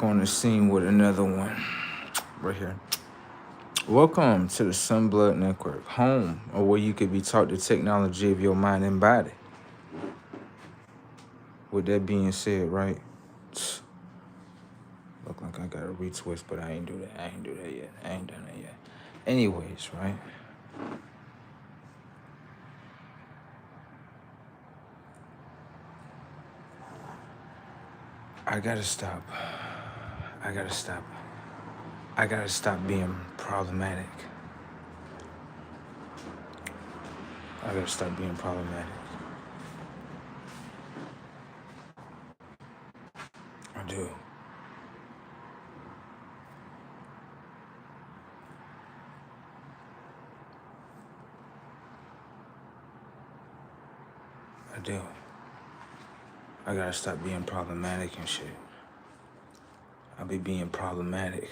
On the scene with another one right here. Welcome to the Sunblood Network, home or where you could be taught the technology of your mind and body. With that being said, right? Look like I got a retwist, but I ain't do that. I ain't do that yet. I ain't done that yet. Anyways, right? I gotta stop. I gotta stop. I gotta stop being problematic. I gotta stop being problematic. I do. I do. I gotta stop being problematic and shit. I be being problematic.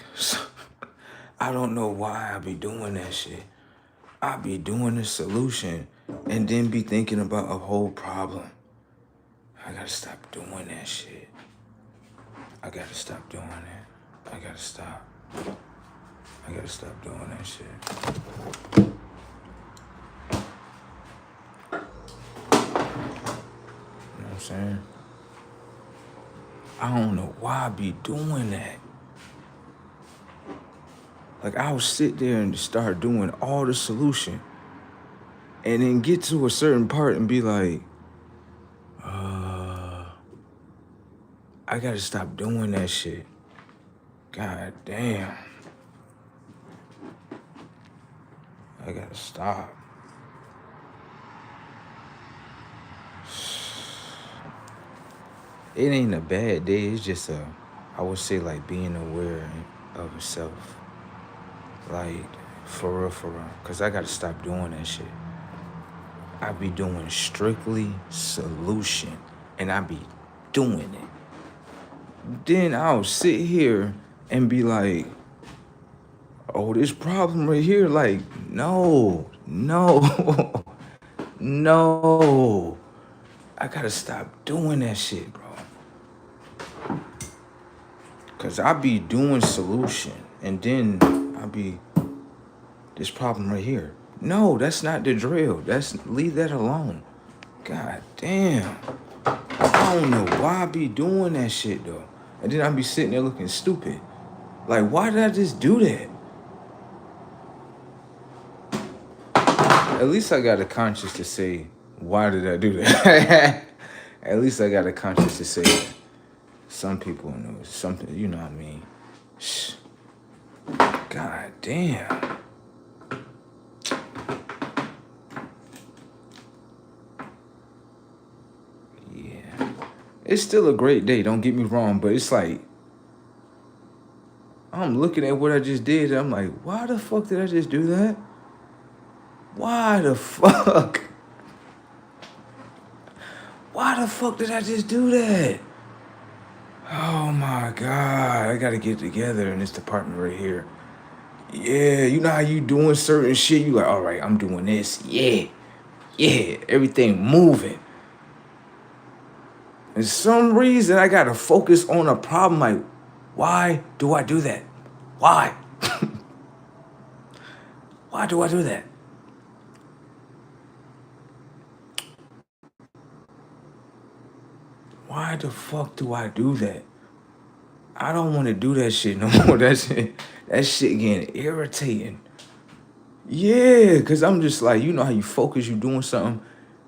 I don't know why I be doing that shit. I be doing the solution and then be thinking about a whole problem. I gotta stop doing that shit. I gotta stop doing it. I gotta stop. I gotta stop doing that shit. You know what I'm saying? I don't know why I be doing that. Like, I'll sit there and start doing all the solution and then get to a certain part and be like, I gotta stop doing that shit. God damn. I gotta stop. It ain't a bad day. It's just I would say, like, being aware of yourself. Like, for real, for real. Because I got to stop doing that shit. I be doing strictly solution. And I be doing it. Then I'll sit here and be like, oh, this problem right here. Like, no. No. I got to stop doing that shit, bro. Because I be doing solution. And then I be, this problem right here. No, that's not the drill. Leave that alone. God damn. I don't know why I be doing that shit though. And then I be sitting there looking stupid. Like, why did I just do that? At least I got a conscience to say, why did I do that? At least I got a conscience to say that. Some people know something, you know what I mean? Shh. God damn. Yeah. It's still a great day, don't get me wrong, but it's like, I'm looking at what I just did and I'm like, why the fuck did I just do that? Why the fuck? Why the fuck did I just do that? Oh my God, I gotta get together in this department right here. Yeah, you know how you doing certain shit? You like, all right, I'm doing this. Yeah, everything moving. And some reason I gotta focus on a problem like, why do I do that? Why? Why do I do that? Why the fuck do I do that? I don't want to do that shit no more. That shit getting irritating. Yeah, cause I'm just like, you know how you focus, you doing something,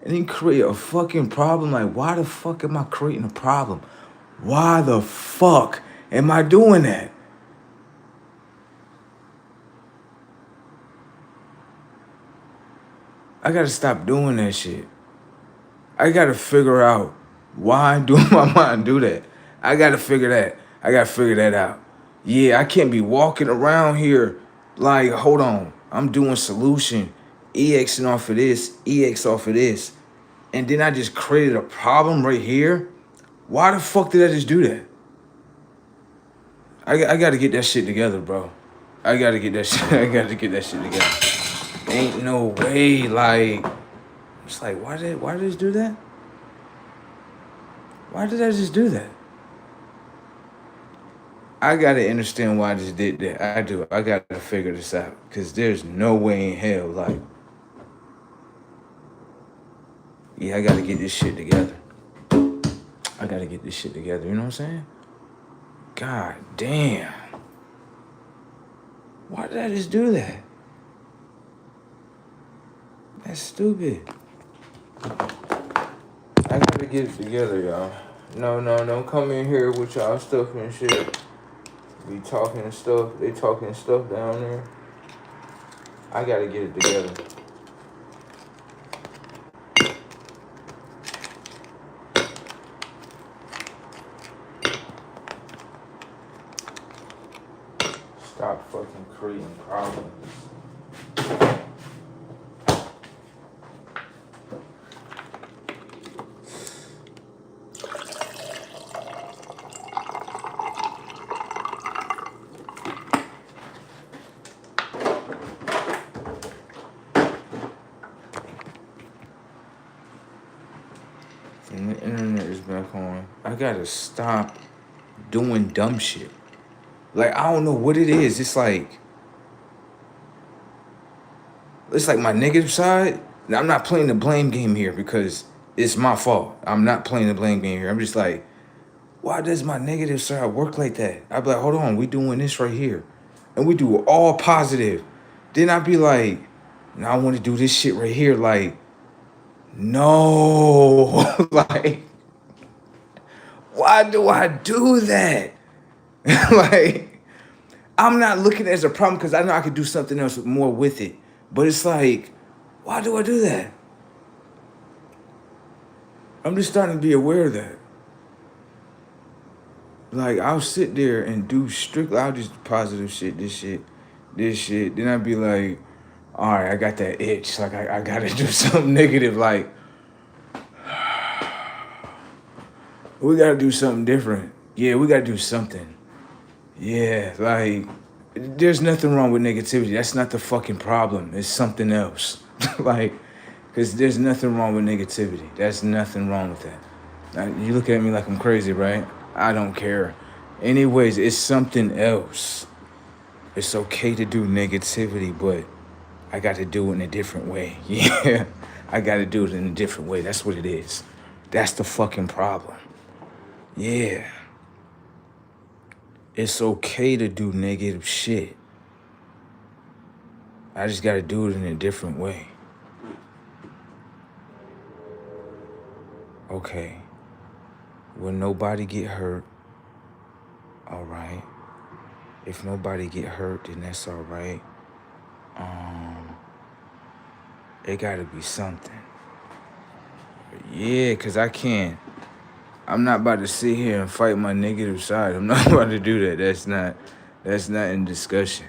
and then create a fucking problem. Like, why the fuck am I creating a problem? Why the fuck am I doing that? I gotta stop doing that shit. I gotta figure out why do my mind do that. I gotta figure that. I gotta figure that out. Yeah, I can't be walking around here like, hold on, I'm doing solution, EXing off of this, EX off of this. And then I just created a problem right here. Why the fuck did I just do that? I gotta get that shit together, bro. I gotta get that shit. I gotta get that shit together. Ain't no way, like, it's like, why did I just do that? Why did I just do that? I gotta understand why I just did that. I do. I gotta figure this out. Cause there's no way in hell, like, yeah, I gotta get this shit together. I gotta get this shit together, you know what I'm saying? God damn. Why did I just do that? That's stupid. I gotta get it together, y'all. No, don't come in here with y'all stuff and shit. Be talking stuff. They talking stuff down there. I gotta get it together. Stop fucking creating problems. And the internet is back on. I gotta stop doing dumb shit. Like, I don't know what it is. It's like my negative side. Now, I'm not playing the blame game here because it's my fault. I'm not playing the blame game here. I'm just like, why does my negative side work like that? I'd be like, hold on, we doing this right here. And we do all positive. Then I'd be like, now I want to do this shit right here. Like, no. Like, why do I do that? Like, I'm not looking at it as a problem because I know I could do something else more with it. But it's like, why do I do that? I'm just starting to be aware of that. Like, I'll sit there and do strictly, I'll just positive shit, this shit. Then I'd be like, all right, I got that itch. Like, I gotta do something negative. Like, we gotta do something different. Yeah, we gotta do something. Yeah, like, there's nothing wrong with negativity. That's not the fucking problem. It's something else. Like, because there's nothing wrong with negativity. That's nothing wrong with that. Now, you look at me like I'm crazy, right? I don't care. Anyways, it's something else. It's okay to do negativity, but I got to do it in a different way. Yeah, I got to do it in a different way. That's what it is. That's the fucking problem. Yeah. It's okay to do negative shit. I just got to do it in a different way. Okay. Will nobody get hurt? All right. If nobody get hurt, then that's all right. It gotta be something. Yeah, cause I'm not about to sit here and fight my negative side. I'm not about to do that. That's not in discussion.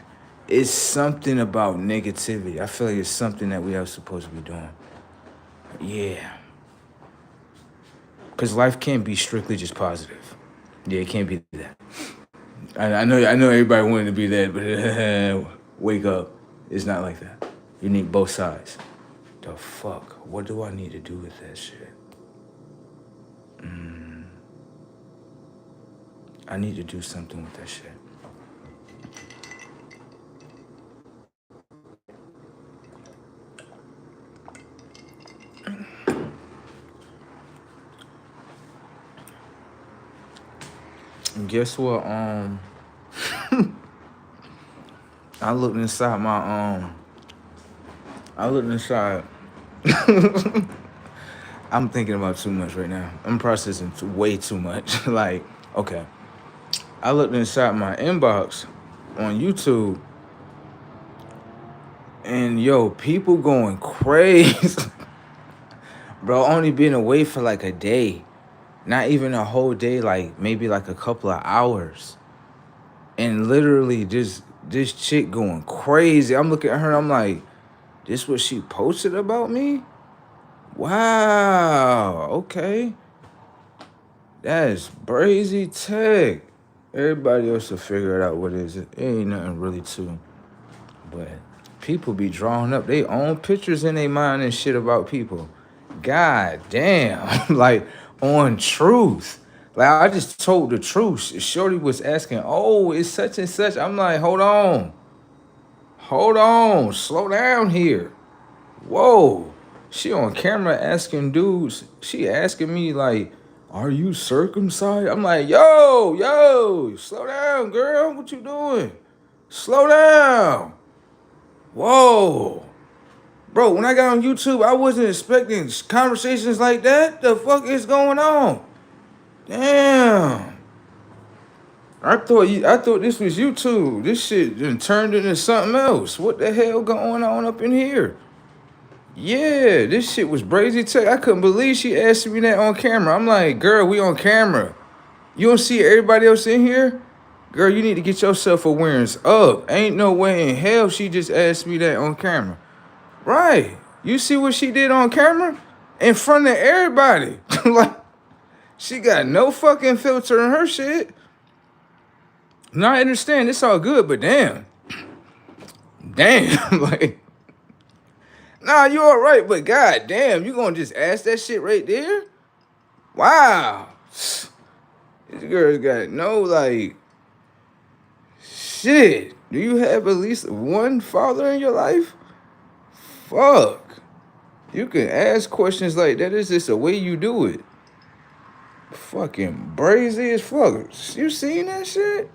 It's something about negativity. I feel like it's something that we are supposed to be doing. Yeah. Cause life can't be strictly just positive. Yeah, it can't be that. I know everybody wanted to be that, but wake up. It's not like that. You need both sides. The fuck? What do I need to do with that shit? I need to do something with that shit. And guess what? I looked inside. I'm thinking about too much right now. I'm processing way too much. Like, okay. I looked inside my inbox on YouTube, and yo, people going crazy. Bro, only been away for like a day. Not even a whole day, like maybe like a couple of hours. And literally just this chick going crazy. I'm looking at her, I'm like, this what she posted about me? Wow, okay. That is brazy tech. Everybody else will figure it out what it is. It ain't nothing really to. But people be drawing up their own pictures in their mind and shit about people. God damn. Like, on truth. Like I just told the truth. Shorty was asking, "Oh, it's such and such." I'm like, hold on, slow down here. Whoa, she on camera asking dudes. She asking me like, "Are you circumcised?" I'm like, yo, slow down, girl. What you doing? Slow down. Whoa. Bro, when I got on YouTube, I wasn't expecting conversations like that. The fuck is going on? Damn. I thought this was YouTube. This shit done turned into something else. What the hell going on up in here? Yeah, this shit was brazy tech. I couldn't believe she asked me that on camera. I'm like, girl, we on camera. You don't see everybody else in here? Girl, you need to get your self-awareness up. Ain't no way in hell she just asked me that on camera. Right. You see what she did on camera? In front of everybody. Like, she got no fucking filter in her shit. Now I understand it's all good, but damn. Damn. Like, nah, you all right, but god damn, you gonna just ask that shit right there? Wow. This girl's got no, like, shit. Do you have at least one father in your life? Fuck. You can ask questions like that. It's just the way you do it. Fucking brazy as fuck. You seen that shit?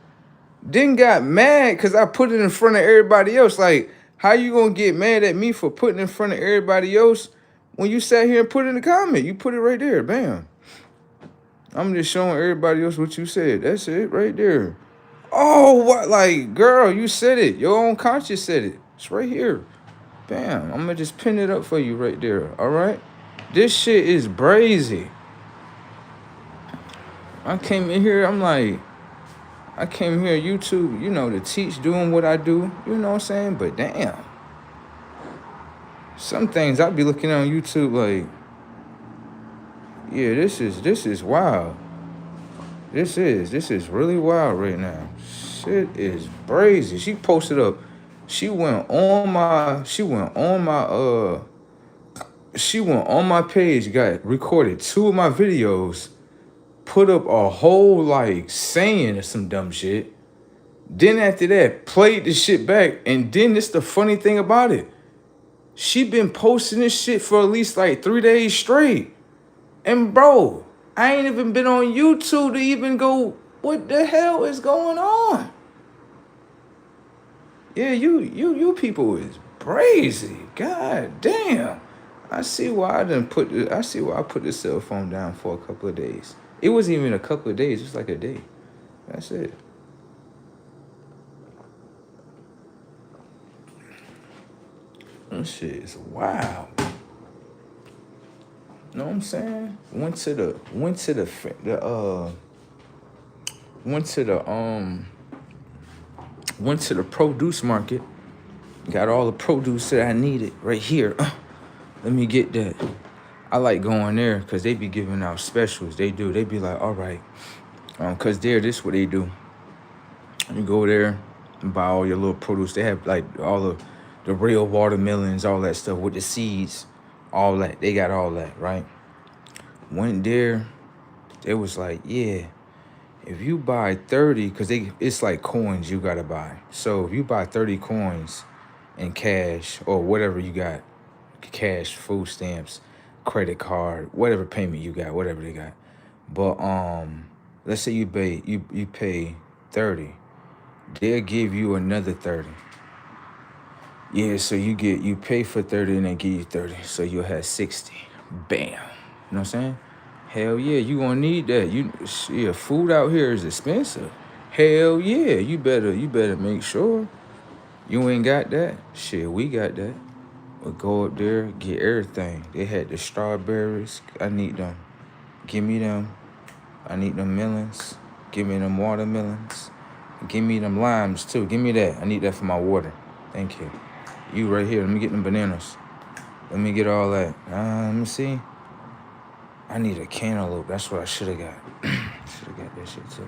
Then got mad because I put it in front of everybody else. Like, how you gonna get mad at me for putting it in front of everybody else when you sat here and put it in the comment? You put it right there. Bam. I'm just showing everybody else what you said. That's it right there. Oh, what? Like, girl, you said it. Your own conscience said it. It's right here. Bam. I'm gonna just pin it up for you right there. All right? This shit is brazy. I came in here, I'm like, I came here YouTube, you know, to teach, doing what I do. You know what I'm saying? But damn. Some things I be looking on YouTube like, yeah, this is wild. This is really wild right now. Shit is brazy. She posted up. She went on my page, got recorded 2 of my videos, put up a whole like saying or some dumb shit. Then after that, played the shit back. And then it's the funny thing about it. She been posting this shit for at least like 3 days straight. And bro, I ain't even been on YouTube to even go, what the hell is going on? Yeah, you people is crazy. God damn. I see why I put the cell phone down for a couple of days. It wasn't even a couple of days, it was like a day. That's it. That shit is wild. Know what I'm saying? Went to the produce market. Got all the produce that I needed right here. Let me get that. I like going there because they be giving out specials. They do. They be like, all right. Because this what they do. You go there and buy all your little produce. They have like all the real watermelons, all that stuff with the seeds, all that. They got all that, right? Went there. It was like, yeah, if you buy 30, because it's like coins you got to buy. So if you buy 30 coins in cash or whatever you got, cash, food stamps, credit card, whatever payment you got, whatever they got. But let's say you pay 30. They'll give you another 30. Yeah, so you pay for 30 and they give you 30. So you'll have 60. Bam. You know what I'm saying? Hell yeah, you gonna need that. Food out here is expensive. Hell yeah, you better make sure you ain't got that. Shit, we got that. We'll go up there, get everything. They had the strawberries. I need them. Give me them. I need them melons. Give me them watermelons. Give me them limes too. Give me that. I need that for my water. Thank you. You right here. Let me get them bananas. Let me get all that. Let me see. I need a cantaloupe. That's what I should have got. Should have got that shit too.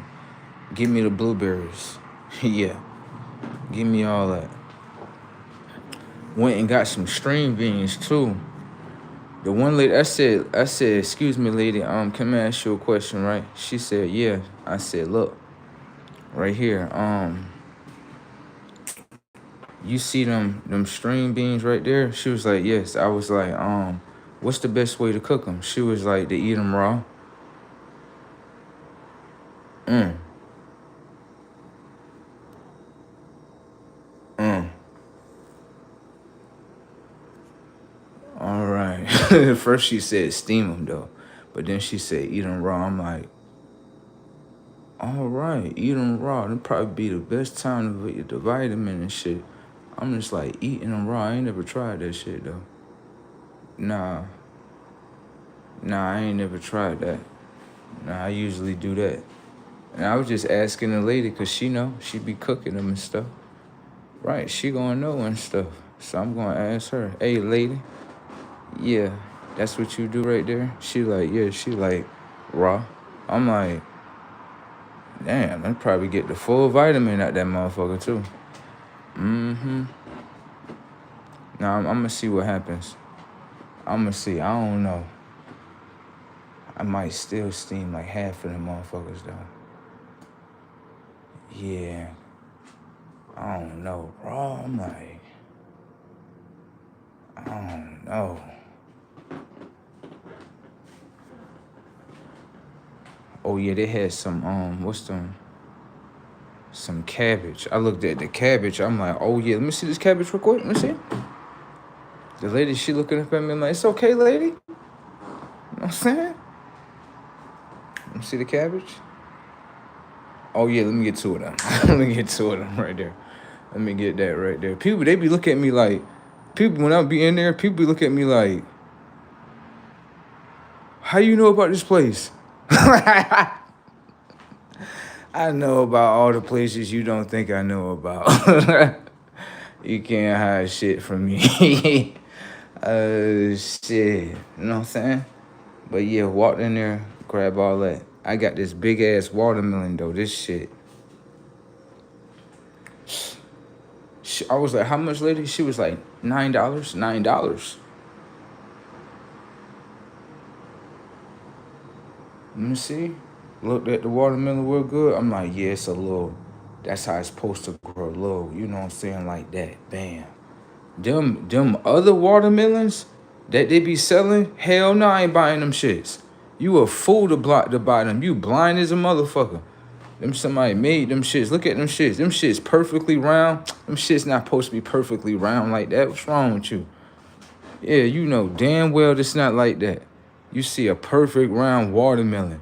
Give me the blueberries. Yeah. Give me all that. Went and got some string beans too. The one lady, I said, excuse me, lady, can I ask you a question, right? She said, yeah. I said, look, right here, you see them string beans right there? She was like, yes. I was like, what's the best way to cook them? She was like, to eat them raw. Mm, mm. All right. First she said steam them though, but then she said eat them raw. I'm like, all right, eat them raw. That'd probably be the best time to get the vitamin and shit. I'm just like eating them raw. I ain't never tried that shit though. Nah, I ain't never tried that. Nah, I usually do that. And I was just asking the lady because she be cooking them and stuff. Right, she gonna know and stuff. So I'm gonna ask her, hey lady, yeah, that's what you do right there? She like, yeah, she like raw. I'm like, damn, I probably get the full vitamin out that motherfucker too. Mm-hmm. Now I'm gonna see what happens. I'm gonna see. I don't know. I might still steam like half of them motherfuckers though. Yeah. I don't know, bro. I'm like, I don't know. Oh yeah, they had some what's them? Some cabbage. I looked at the cabbage. I'm like, oh yeah, let me see this cabbage real quick. Let me see. The lady, she looking up at me like, it's okay, lady. You know what I'm saying? Let me see the cabbage. Oh yeah, let me get two of them. Let me get two of them right there. Let me get that right there. People, they be looking at me like, people, when I be in there, people be looking at me like, how you know about this place? I know about all the places you don't think I know about. You can't hide shit from me. Shit. You know what I'm saying? But yeah, walked in there, grab all that. I got this big ass watermelon though. This shit. I was like, how much, lady? She was like, $9. $9. Let me see. Looked at the watermelon real good. I'm like, yeah, it's a little. That's how it's supposed to grow low. You know what I'm saying? Like that. Bam. Them other watermelons that they be selling, hell no, I ain't buying them shits. You a fool to buy them. You blind as a motherfucker. Them somebody made them shits. Look at them shits. Them shits perfectly round. Them shits not supposed to be perfectly round like that. What's wrong with you? Yeah, you know damn well it's not like that. You see a perfect round watermelon.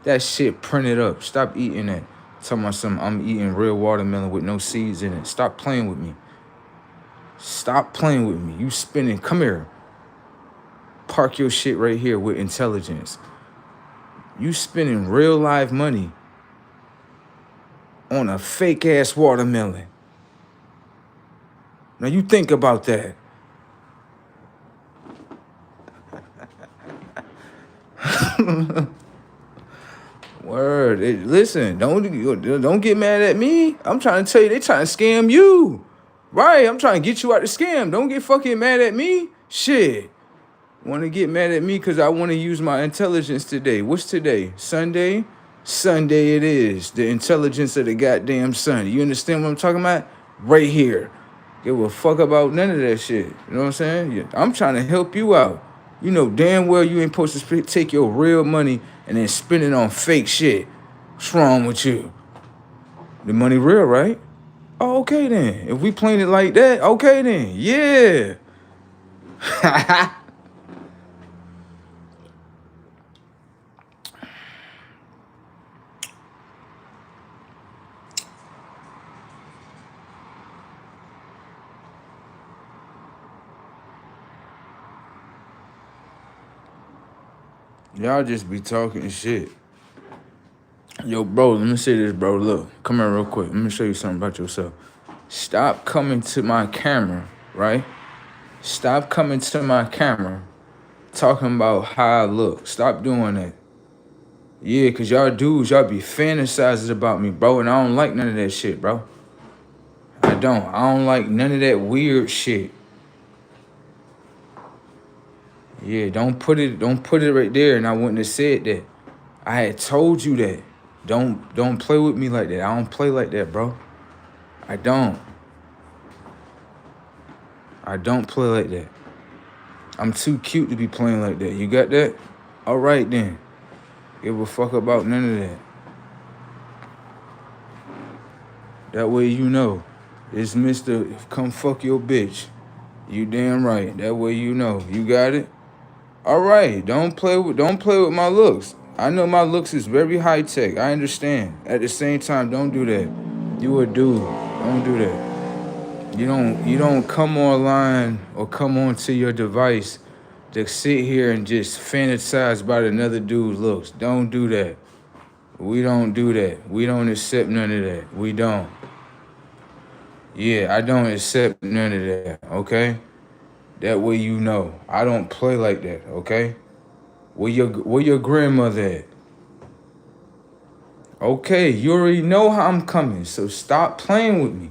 That shit printed up. Stop eating that. Talking about something, I'm eating real watermelon with no seeds in it. Stop playing with me. Stop playing with me. You spinning. Come here. Park your shit right here with intelligence. You spending real live money on a fake ass watermelon. Now you think about that. Word. Listen, don't get mad at me. I'm trying to tell you, they trying to scam you. Right, I'm trying to get you out the scam. Don't get fucking mad at me. Shit. Want to get mad at me because I want to use my intelligence today. What's today? Sunday? Sunday it is. The intelligence of the goddamn sun. You understand what I'm talking about? Right here. Give a fuck about none of that shit. You know what I'm saying? Yeah, I'm trying to help you out. You know damn well you ain't supposed to take your real money and then spend it on fake shit. What's wrong with you? The money real, right? Oh, okay then. If we playing it like that, okay then. Yeah. Y'all just be talking shit. Yo, bro, let me say this, bro. Look, come here real quick. Let me show you something about yourself. Stop coming to my camera, right? Stop coming to my camera talking about how I look. Stop doing that. Yeah, because y'all dudes, y'all be fantasizing about me, bro, and I don't like none of that shit, bro. I don't like none of that weird shit. Yeah, don't put it right there, and I wouldn't have said that. I had told you that. Don't play with me like that. I don't play like that, bro. I don't. I don't play like that. I'm too cute to be playing like that. You got that? All right then. Give a fuck about none of that. That way you know. It's Mr. Come fuck your bitch. You damn right. That way you know. You got it? All right. Don't play with my looks. I know my looks is very high tech. I understand. At the same time, don't do that. You a dude. Don't do that. You don't come online or come onto your device to sit here and just fantasize about another dude's looks. Don't do that. We don't do that. We don't accept none of that. We don't. Yeah, I don't accept none of that, okay? That way you know. I don't play like that, okay? Where your grandmother at? Okay, you already know how I'm coming, so stop playing with me.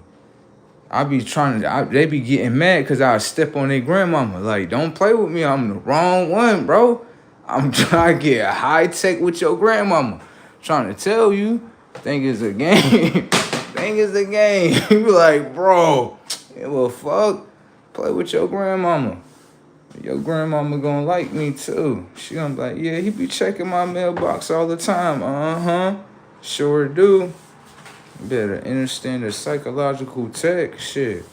I be trying to, they be getting mad because I step on their grandmama. Like, don't play with me. I'm the wrong one, bro. I'm trying to get high tech with your grandmama. Trying to tell you, think it's a game. Think it's a game. You be like, bro, yeah, well, fuck. Play with your grandmama. Your grandmama gonna like me too. She gonna be like, yeah, he be checking my mailbox all the time. Uh-huh. Sure do. Better understand the psychological tech shit.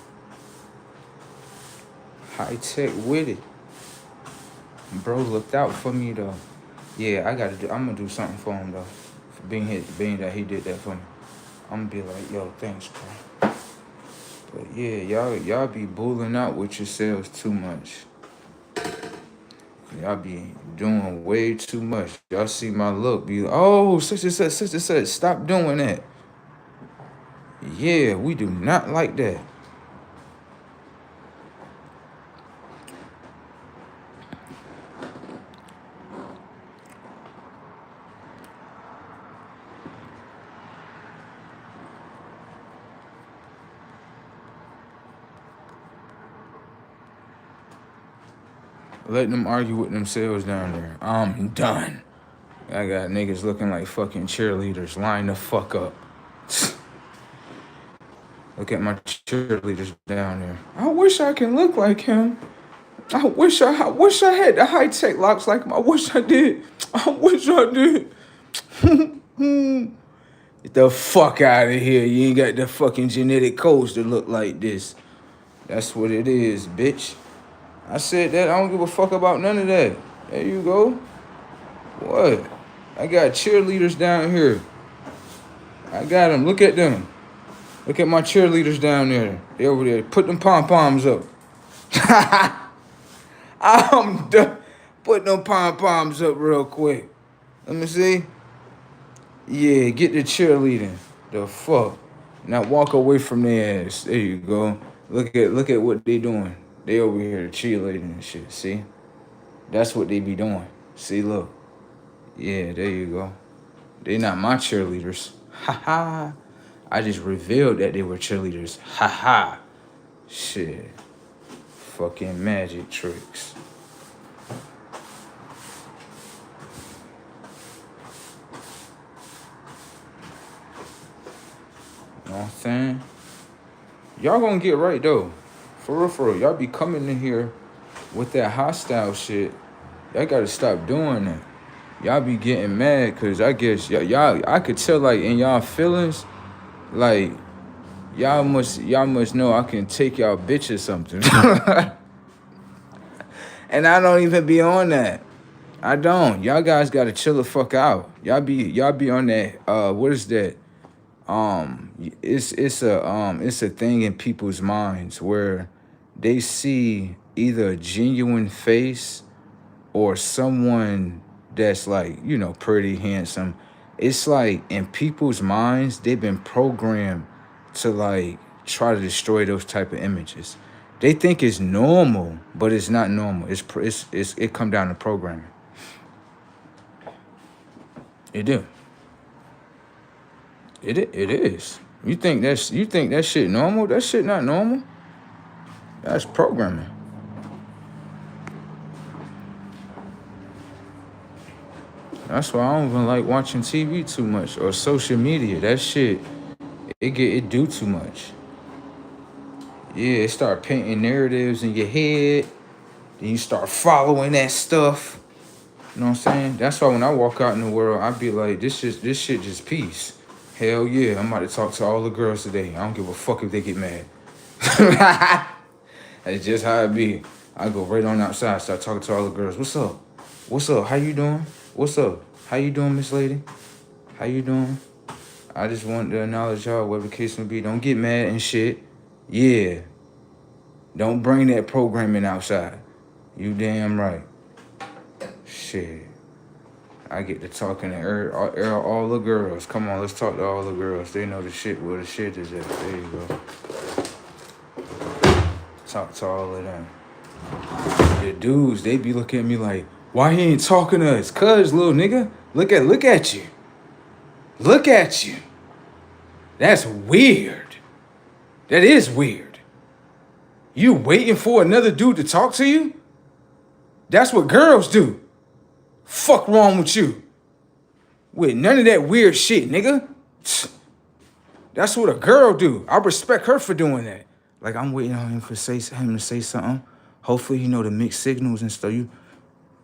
High tech with it. Bro looked out for me though. Yeah, I'm gonna do something for him though. For being that he did that for me. I'm gonna be like, yo, thanks, bro. But yeah, y'all be bullying out with yourselves too much. Y'all be doing way too much. Y'all see my look, be like, oh, such and such. Stop doing that. Yeah, we do not like that. Let them argue with themselves down there. I'm done. I got niggas looking like fucking cheerleaders. Line the fuck up. Look at my cheerleaders down there. I wish I can look like him. I wish I had the high tech locks like him. I wish I did. Get the fuck out of here. You ain't got the fucking genetic codes to look like this. That's what it is, bitch. I said that. I don't give a fuck about none of that. There you go. What? I got cheerleaders down here. I got them. Look at them. Look at my cheerleaders down there. They over there. Put them pom-poms up. I'm done. Put them pom-poms up real quick. Let me see. Yeah, get the cheerleading. The fuck. Now walk away from their ass. There you go. Look at what they doing. They over here cheerleading and shit. See? That's what they be doing. See, look. Yeah, there you go. They not my cheerleaders. Ha ha. I just revealed that they were cheerleaders. Ha ha. Shit. Fucking magic tricks. You know what I'm saying? Y'all gonna get right though. For real. Y'all be coming in here with that hostile shit. Y'all gotta stop doing that. Y'all be getting mad because I guess y'all I could tell like in y'all feelings, like y'all must know I can take y'all bitch or something. And I don't even be on that. I don't. Y'all guys gotta chill the fuck out. Y'all be on that what is that? It's a thing in people's minds where they see either a genuine face or someone that's like, you know, pretty handsome. It's like in people's minds, they've been programmed to like try to destroy those type of images. They think it's normal, but it's not normal. It come down to programming. It do. It is. You think that shit normal? That shit not normal. That's programming. That's why I don't even like watching TV too much or social media. That shit, it do too much. Yeah, it start painting narratives in your head. Then you start following that stuff. You know what I'm saying? That's why when I walk out in the world, I be like, this shit just peace. Hell yeah, I'm about to talk to all the girls today. I don't give a fuck if they get mad. That's just how it be. I go right on outside, start talking to all the girls. What's up? What's up? How you doing? What's up? How you doing, Miss Lady? How you doing? I just want to acknowledge y'all, whatever the case may be. Don't get mad and shit. Yeah. Don't bring that programming outside. You damn right. Shit. I get to talking to all the girls. Come on, let's talk to all the girls. They know the shit where the shit is at. There you go. Talk to all of them. The dudes, they be looking at me like, why he ain't talking to us? Cuz, little nigga, look at you. Look at you. That's weird. That is weird. You waiting for another dude to talk to you? That's what girls do. Fuck wrong with you? With none of that weird shit, nigga. That's what a girl do. I respect her for doing that. Like, I'm waiting on him to say something. Hopefully, you know, the mixed signals and stuff. You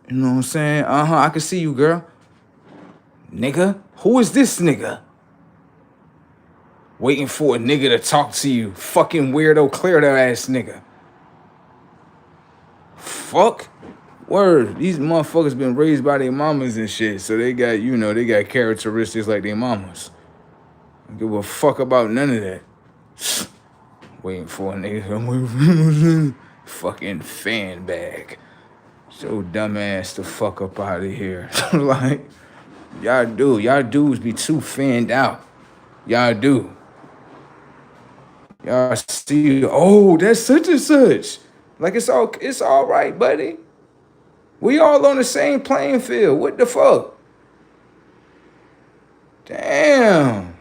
know what I'm saying? I can see you, girl. Nigga, who is this nigga? Waiting for a nigga to talk to you. Fucking weirdo, clear that ass nigga. Fuck. Word. These motherfuckers been raised by their mamas and shit. So they got, you know, they got characteristics like their mamas. Don't give a fuck about none of that. Waiting for a nigga. Fucking fan bag. So dumbass the fuck up out of here. Like, y'all dudes be too fanned out. Y'all do. Y'all see, oh, that's such and such. Like, it's all right, buddy. We all on the same playing field. What the fuck? Damn.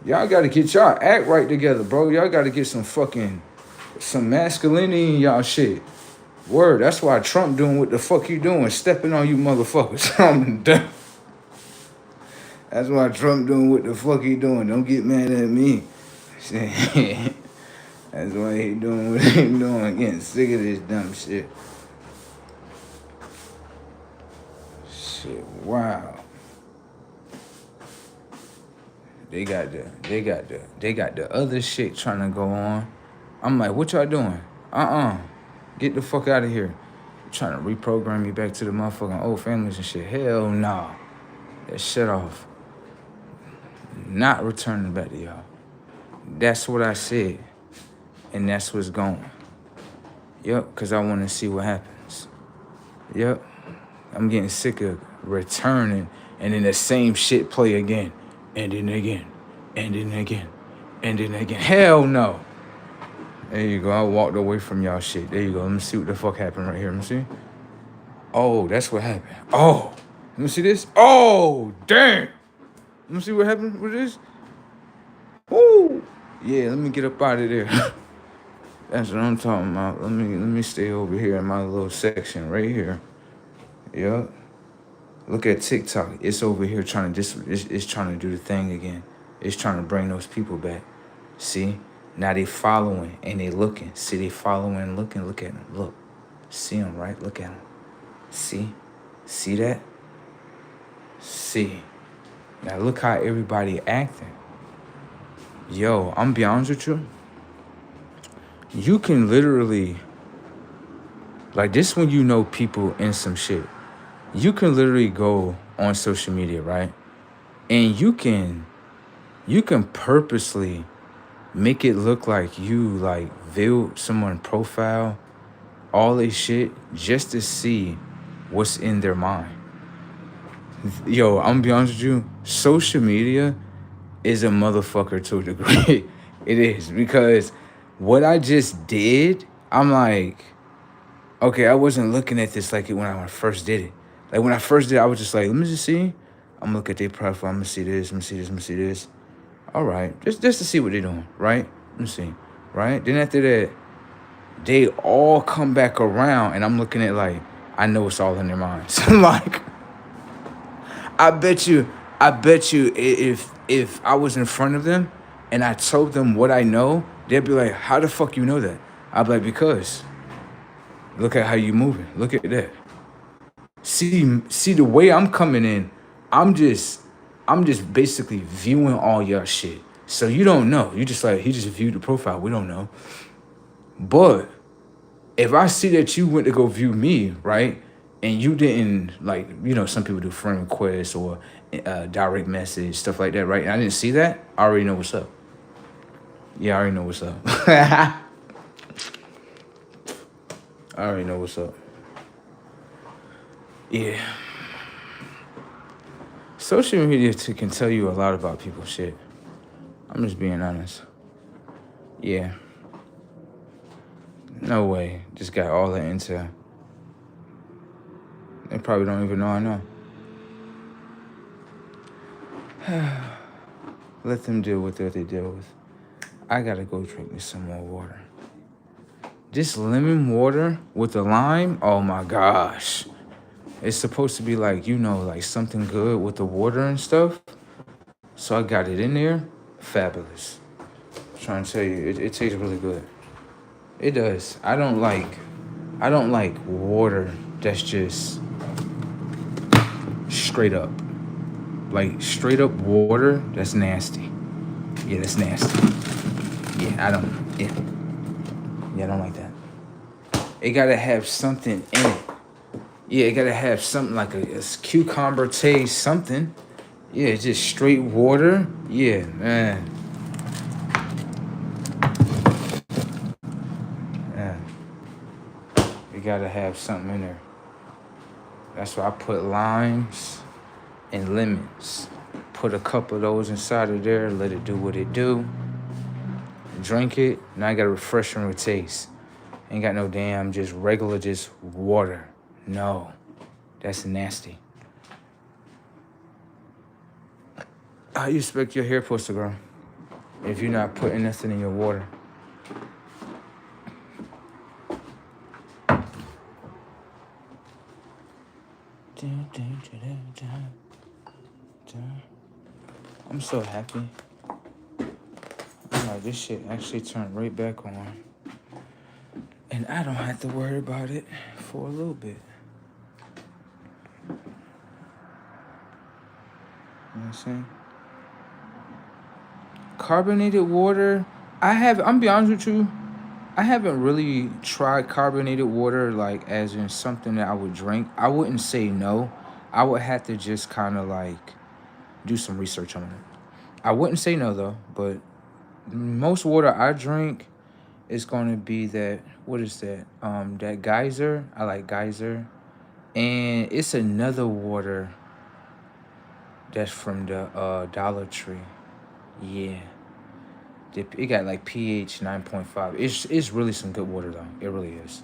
Y'all gotta get y'all act right together, bro. Y'all gotta get some masculinity in y'all shit. Word, that's why Trump doing what the fuck he doing, stepping on you motherfuckers. I'm done. That's why Trump doing what the fuck he doing. Don't get mad at me. That's why he doing what he doing. Getting sick of this dumb shit. Shit, wow. They got the other shit trying to go on. I'm like, what y'all doing? Get the fuck out of here. Trying to reprogram me back to the motherfucking old families and shit. Hell nah. That shit off. Not returning back to y'all. That's what I said. And that's what's going. Yep, because I want to see what happens. Yep. I'm getting sick of returning and then the same shit play again. And then again. And then again. And then again. Hell no. There you go. I walked away from y'all shit. There you go. Let me see what the fuck happened right here. Let me see. Oh, that's what happened. Oh. Let me see this. Oh, damn. Let me see what happened with this. Woo. Yeah, let me get up out of there. That's what I'm talking about. Let me stay over here in my little section right here. Yup. Look at TikTok. It's over here trying to it's trying to do the thing again. It's trying to bring those people back. See? Now they following and they looking. See, they following and looking. Look at them. Look. See them, right? Look at them. See? See that? See. Now look how everybody acting. Yo, I'm be honest with you. You can literally, like this when you know people in some shit. You can literally go on social media, right? And you can purposely make it look like you like viewed someone's profile, all this shit, just to see what's in their mind. Yo, I'm gonna be honest with you, social media is a motherfucker to a degree. It is, because what I just did, I'm like, okay, I wasn't looking at this like it when I first did it. Like when I first did it, I was just like, let me just see. I'm gonna look at their profile, I'm gonna see this, I'm gonna see this, I'm gonna see this. All right, just to see what they're doing, right? Let me see, right? Then after that, they all come back around, and I'm looking at like, I know it's all in their minds. Like, I bet you, if I was in front of them and I told them what I know, they'd be like, "How the fuck you know that?" I'd be like, "Because look at how you moving. Look at that. See the way I'm coming in. I'm just, I'm just basically viewing all your shit. So you don't know. You just like he just viewed the profile. We don't know. But if I see that you went to go view me, right, and you didn't like, some people do friend requests or direct message stuff like that, right? And I didn't see that. I already know what's up. Yeah, I already know what's up. I already know what's up. Yeah. Social media can tell you a lot about people's shit. I'm just being honest. Yeah. No way. Just got all the intel. They probably don't even know I know. Let them deal with what they deal with. I gotta go drink me some more water. This lemon water with the lime, oh my gosh. It's supposed to be like, like something good with the water and stuff. So I got it in there. Fabulous. I'm trying to tell you, it tastes really good. It does. I don't like water that's just straight up. Like straight up water, that's nasty. Yeah, that's nasty. Yeah, I don't like that. It gotta have something in it. Yeah, it gotta have something like a cucumber taste, something. Yeah, just straight water. Yeah, man. Yeah. You gotta have something in there. That's why I put limes and lemons. Put a couple of those inside of there, let it do what it do. Drink it, now I got a refreshing taste. Ain't got no damn just regular just water. No, that's nasty. How you expect your hair supposed to grow if you're not putting nothing in your water? I'm so happy. I'm like, this shit actually turned right back on. And I don't have to worry about it for a little bit. You know what I'm saying? Carbonated water, I'm be honest with you, I haven't really tried carbonated water like as in something that I would drink. I wouldn't say no. I would have to just kind of like do some research on it. I wouldn't say no though, but most water I drink is going to be that, what is that? That Geyser. I like Geyser. And it's another water that's from the Dollar Tree. Yeah. It got like pH 9.5. It's really some good water though. It really is.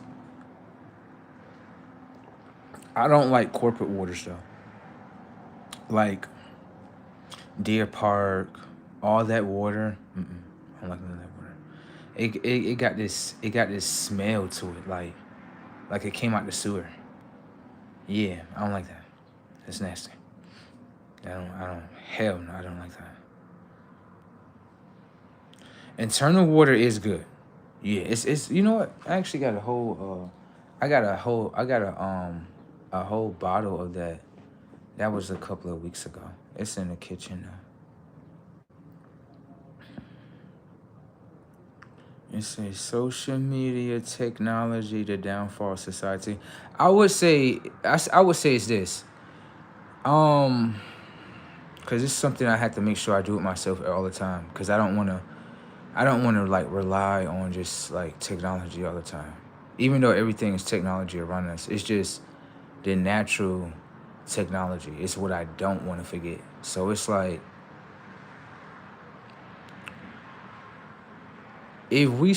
I don't like corporate waters though. Like Deer Park, all that water. I don't like none of that water. It got this smell to it, like it came out the sewer. Yeah, I don't like that. That's nasty. Hell no, I don't like that. Internal water is good. Yeah, it's you know what? I actually got a whole a whole bottle of that. That was a couple of weeks ago. It's in the kitchen now. It says social media technology, the downfall of society. I would say it's this. Cause it's something I have to make sure I do it myself all the time. Cause I don't wanna like rely on just like technology all the time. Even though everything is technology around us, it's just the natural technology. It's what I don't want to forget. So it's like, if we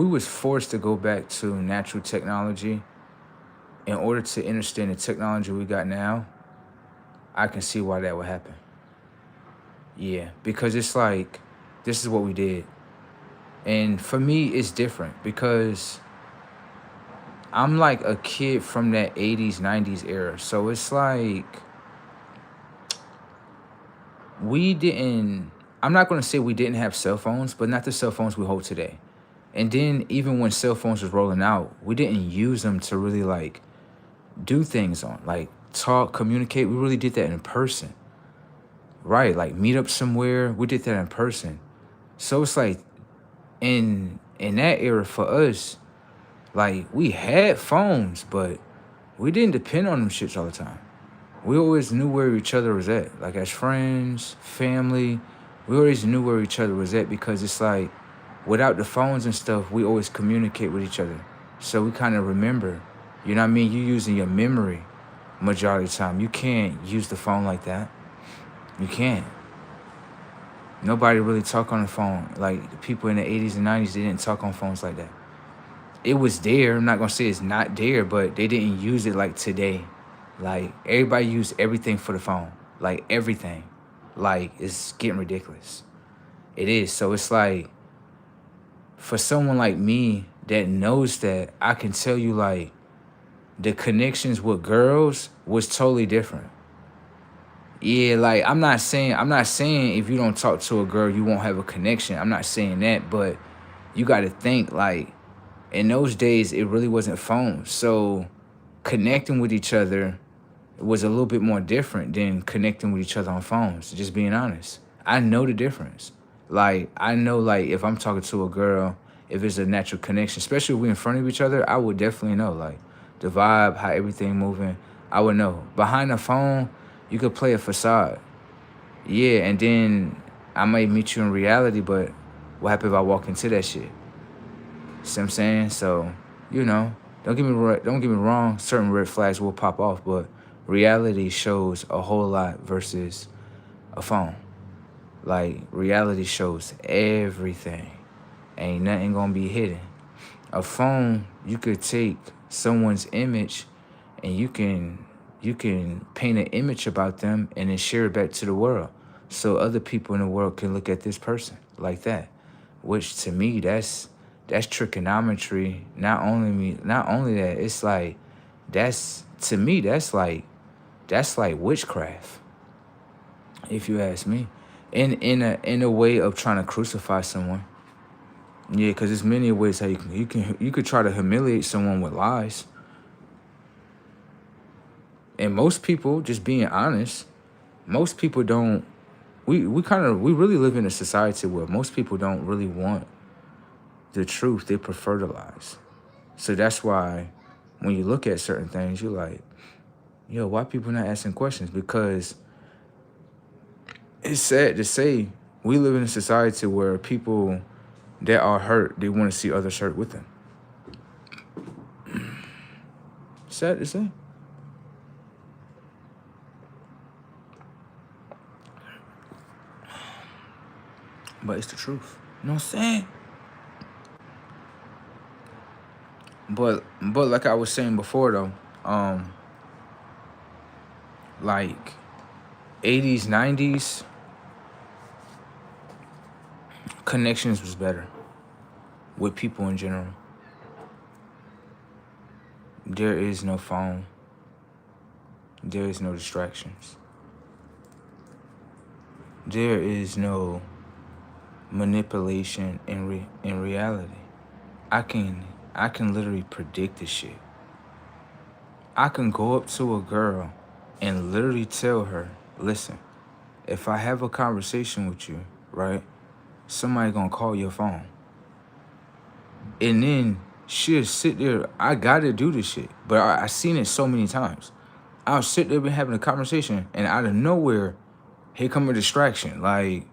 was forced to go back to natural technology in order to understand the technology we got now, I can see why that would happen. Yeah, because it's like This is what we did. And for me, it's different because I'm like a kid from that 80s, 90s era. So it's like we didn't, I'm not going to say we didn't have cell phones, but not the cell phones we hold today. And then even when cell phones was rolling out, we didn't use them to really like do things on, like talk, communicate. We really did that in person, right? Like meet up somewhere. We did that in person. So it's like in that era for us, like we had phones, but we didn't depend on them shits all the time. We always knew where each other was at. Like as friends, family, we always knew where each other was at because it's like without the phones and stuff, we always communicate with each other. So we kind of remember, you know what I mean? You using your memory majority of the time. You can't use the phone like that. You can't. Nobody really talk on the phone. Like the people in the 80s and 90s, they didn't talk on phones like that. It was there. I'm not going to say it's not there, but they didn't use it like today. Like everybody used everything for the phone. Like everything. Like it's getting ridiculous. It is. So it's like for someone like me that knows that, I can tell you like the connections with girls was totally different. Yeah, like I'm not saying if you don't talk to a girl you won't have a connection. I'm not saying that, but you got to think like in those days it really wasn't phones. So connecting with each other was a little bit more different than connecting with each other on phones, just being honest. I know the difference. Like I know like if I'm talking to a girl, if it's a natural connection, especially if we're in front of each other, I would definitely know like the vibe, how everything moving. I would know. Behind the phone, you could play a facade. Yeah, and then I might meet you in reality, but what happens if I walk into that shit? See what I'm saying? So, you know, don't get me wrong, certain red flags will pop off, but reality shows a whole lot versus a phone. Like reality shows everything. Ain't nothing gonna be hidden. A phone, you could take someone's image and you can paint an image about them and then share it back to the world. So other people in the world can look at this person like that. Which to me that's trigonometry. Not only that, it's like that's to me that's like witchcraft, if you ask me. In a way of trying to crucify someone. Yeah, because there's many ways how you could try to humiliate someone with lies. And most people, just being honest, most people don't. We really live in a society where most people don't really want the truth. They prefer the lies. So that's why when you look at certain things, you're like, yo, why people not asking questions? Because it's sad to say we live in a society where people that are hurt, they want to see others hurt with them. Sad to say. But it's the truth. You know what I'm saying? But like I was saying before though, like 80s, 90s, connections was better with people in general. There is no phone. There is no distractions. There is no manipulation in reality. I can literally predict this shit. I can go up to a girl and literally tell her, listen, if I have a conversation with you, right, somebody gonna call your phone. And then she'll sit there. I gotta do this shit. But I seen it so many times. I'll sit there and having a conversation and out of nowhere, here come a distraction. Like,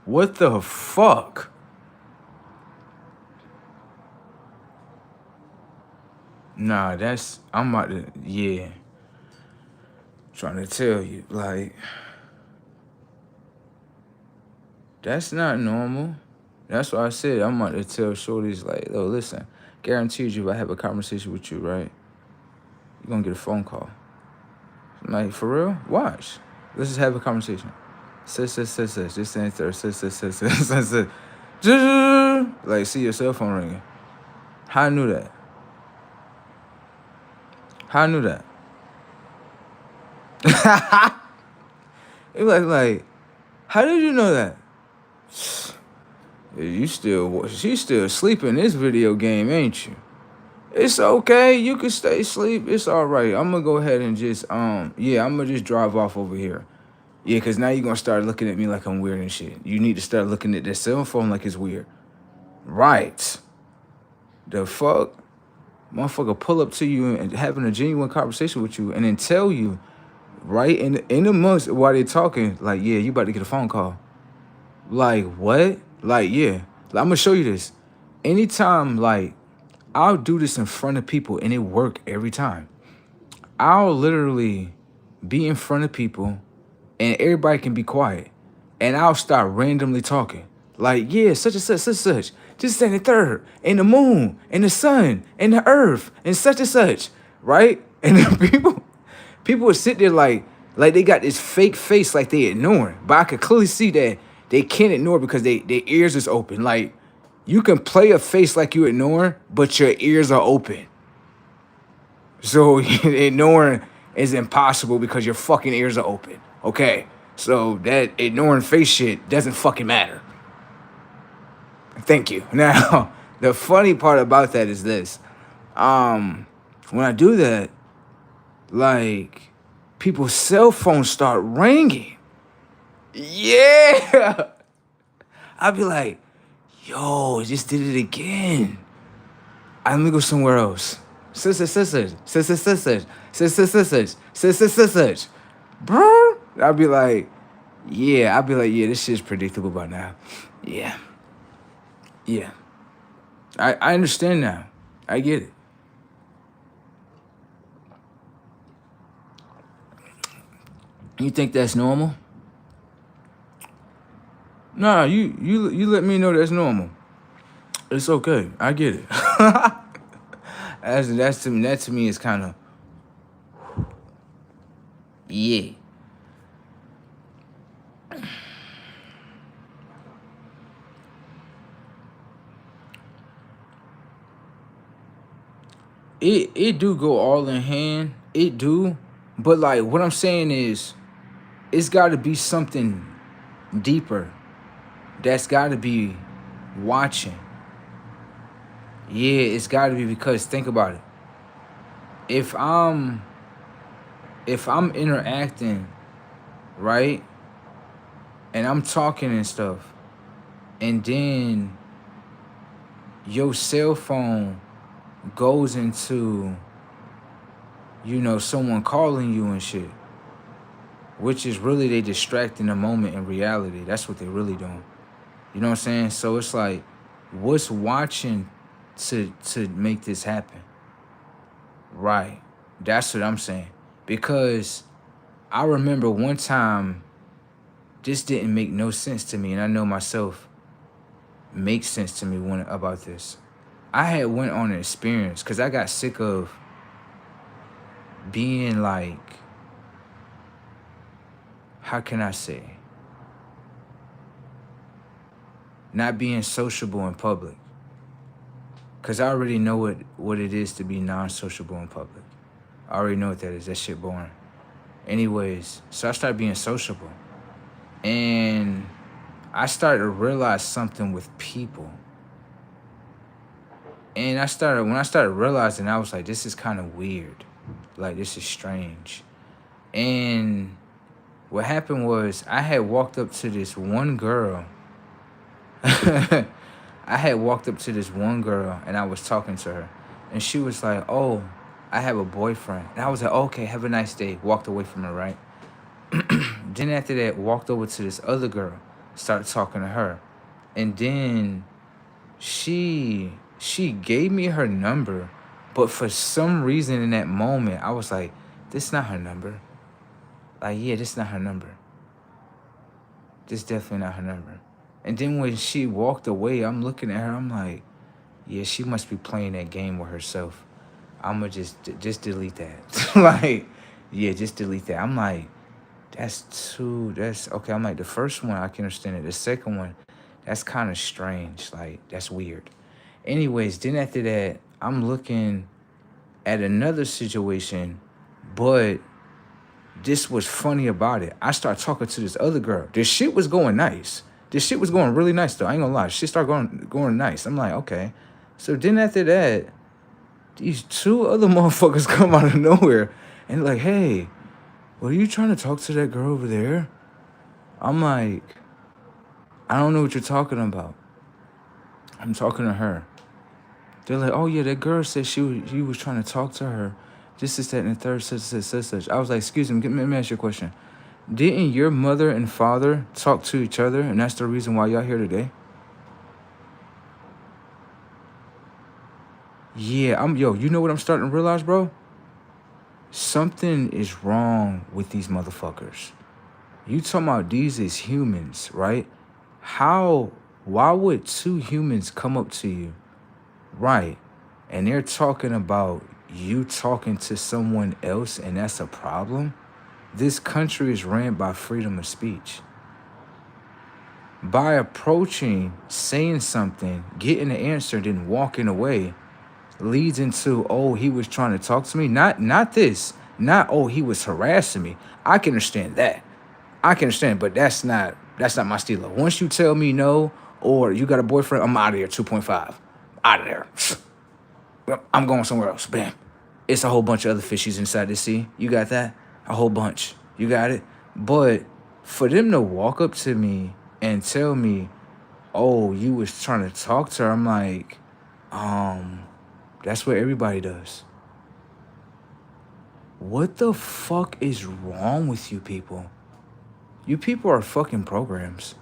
what the fuck? Nah, I'm about to, yeah. Trying to tell you, like, that's not normal. That's what I said. I'm about to tell shorties, like, oh, listen, guaranteed you if I have a conversation with you, right, you're gonna get a phone call. I'm like, for real? Watch. Let's just have a conversation. Just answer. Like, see your cell phone ringing. How I knew that? How I knew that? It was like, how did you know that? She's still asleep in this video game, ain't you? It's okay. You can stay asleep. It's all right. I'm gonna go ahead and just I'm gonna just drive off over here. Yeah, cause now you're gonna start looking at me like I'm weird and shit. You need to start looking at that cell phone like it's weird. Right. The fuck? Motherfucker pull up to you and having a genuine conversation with you and then tell you, right, in the months while they're talking, like, yeah, you about to get a phone call. Like, what? Like, yeah. I'm gonna show you this. Anytime, like, I'll do this in front of people and it work every time. I'll literally be in front of people and everybody can be quiet. And I'll start randomly talking. Like, yeah, such and such. Just and the third. And the moon. And the sun. And the earth. And such. Right? And then people would sit there like they got this fake face like they ignoring. But I could clearly see that they can't ignore because their ears is open. Like, you can play a face like you ignoring, but your ears are open. So ignoring is impossible because your fucking ears are open. Okay? So that ignoring face shit doesn't fucking matter. Thank you. Now, the funny part about that is this. When I do that, like, people's cell phones start ringing. Yeah. I'd be like, yo, I just did it again. Let me go somewhere else. Sisters. Bro. I'd be like, yeah, this shit's predictable by now. Yeah. I understand now. I get it. You think that's normal? Nah, you let me know that's normal. It's okay. I get it. That to me is kind of, yeah. It do go all in hand. It do. But like what I'm saying is it's gotta be something deeper that's gotta be watching. Yeah, it's gotta be because think about it. If I'm interacting, right, and I'm talking and stuff, and then your cell phone goes into, someone calling you and shit, which is really they distracting the moment in reality. That's what they really doing. You know what I'm saying? So it's like, what's watching to make this happen? Right. That's what I'm saying. Because I remember one time, this didn't make no sense to me, and I know myself makes sense to me about this. I had went on an experience because I got sick of being like, how can I say, not being sociable in public. Because I already know what it is to be non-sociable in public. I already know what that is. That shit boring. Anyways, so I started being sociable. And I started to realize something with people. And when I started realizing, I was like, this is kind of weird. Like, this is strange. And what happened was I had walked up to this one girl. And I was talking to her. And she was like, oh, I have a boyfriend. And I was like, okay, have a nice day. Walked away from her, right? Then after that, walked over to this other girl. Started talking to her. And then she gave me her number. But for some reason in that moment, I was like, this is not her number. Like, yeah, this is not her number. This is definitely not her number. And then when she walked away, I'm looking at her, I'm like, yeah, she must be playing that game with herself. I'm going to just delete that. Like, yeah, just delete that. I'm like, That's okay. I'm like, the first one, I can understand it. The second one, that's kind of strange. Like, that's weird. Anyways, then after that, I'm looking at another situation, but this was funny about it. I start talking to this other girl. This shit was going nice. This shit was going really nice though. I ain't gonna lie. Shit started going nice. I'm like, okay. So then after that, these two other motherfuckers come out of nowhere and like, hey, what are you trying to talk to that girl over there? I'm like, I don't know what you're talking about. I'm talking to her. They're like, oh yeah, that girl said he was trying to talk to her. This is that and the third such. I was like, excuse me, let me ask you a question. Didn't your mother and father talk to each other, and that's the reason why y'all here today? Yeah, you know what I'm starting to realize, bro? Something is wrong with these motherfuckers. You talking about these as humans, right? Why would two humans come up to you, right, and they're talking about you talking to someone else and that's a problem? This country is ran by freedom of speech. By approaching, saying something, getting the answer, then walking away leads into, oh, he was trying to talk to me. Not this. Not, oh, he was harassing me. I can understand that. I can understand, but that's not my stilo. Once you tell me no, or you got a boyfriend, I'm out of here, 2.5. Out of there. I'm going somewhere else. Bam. It's a whole bunch of other fishies inside the sea. You got that? A whole bunch. You got it? But for them to walk up to me and tell me, oh, you was trying to talk to her, I'm like, that's what everybody does. What the fuck is wrong with you people? You people are fucking programs.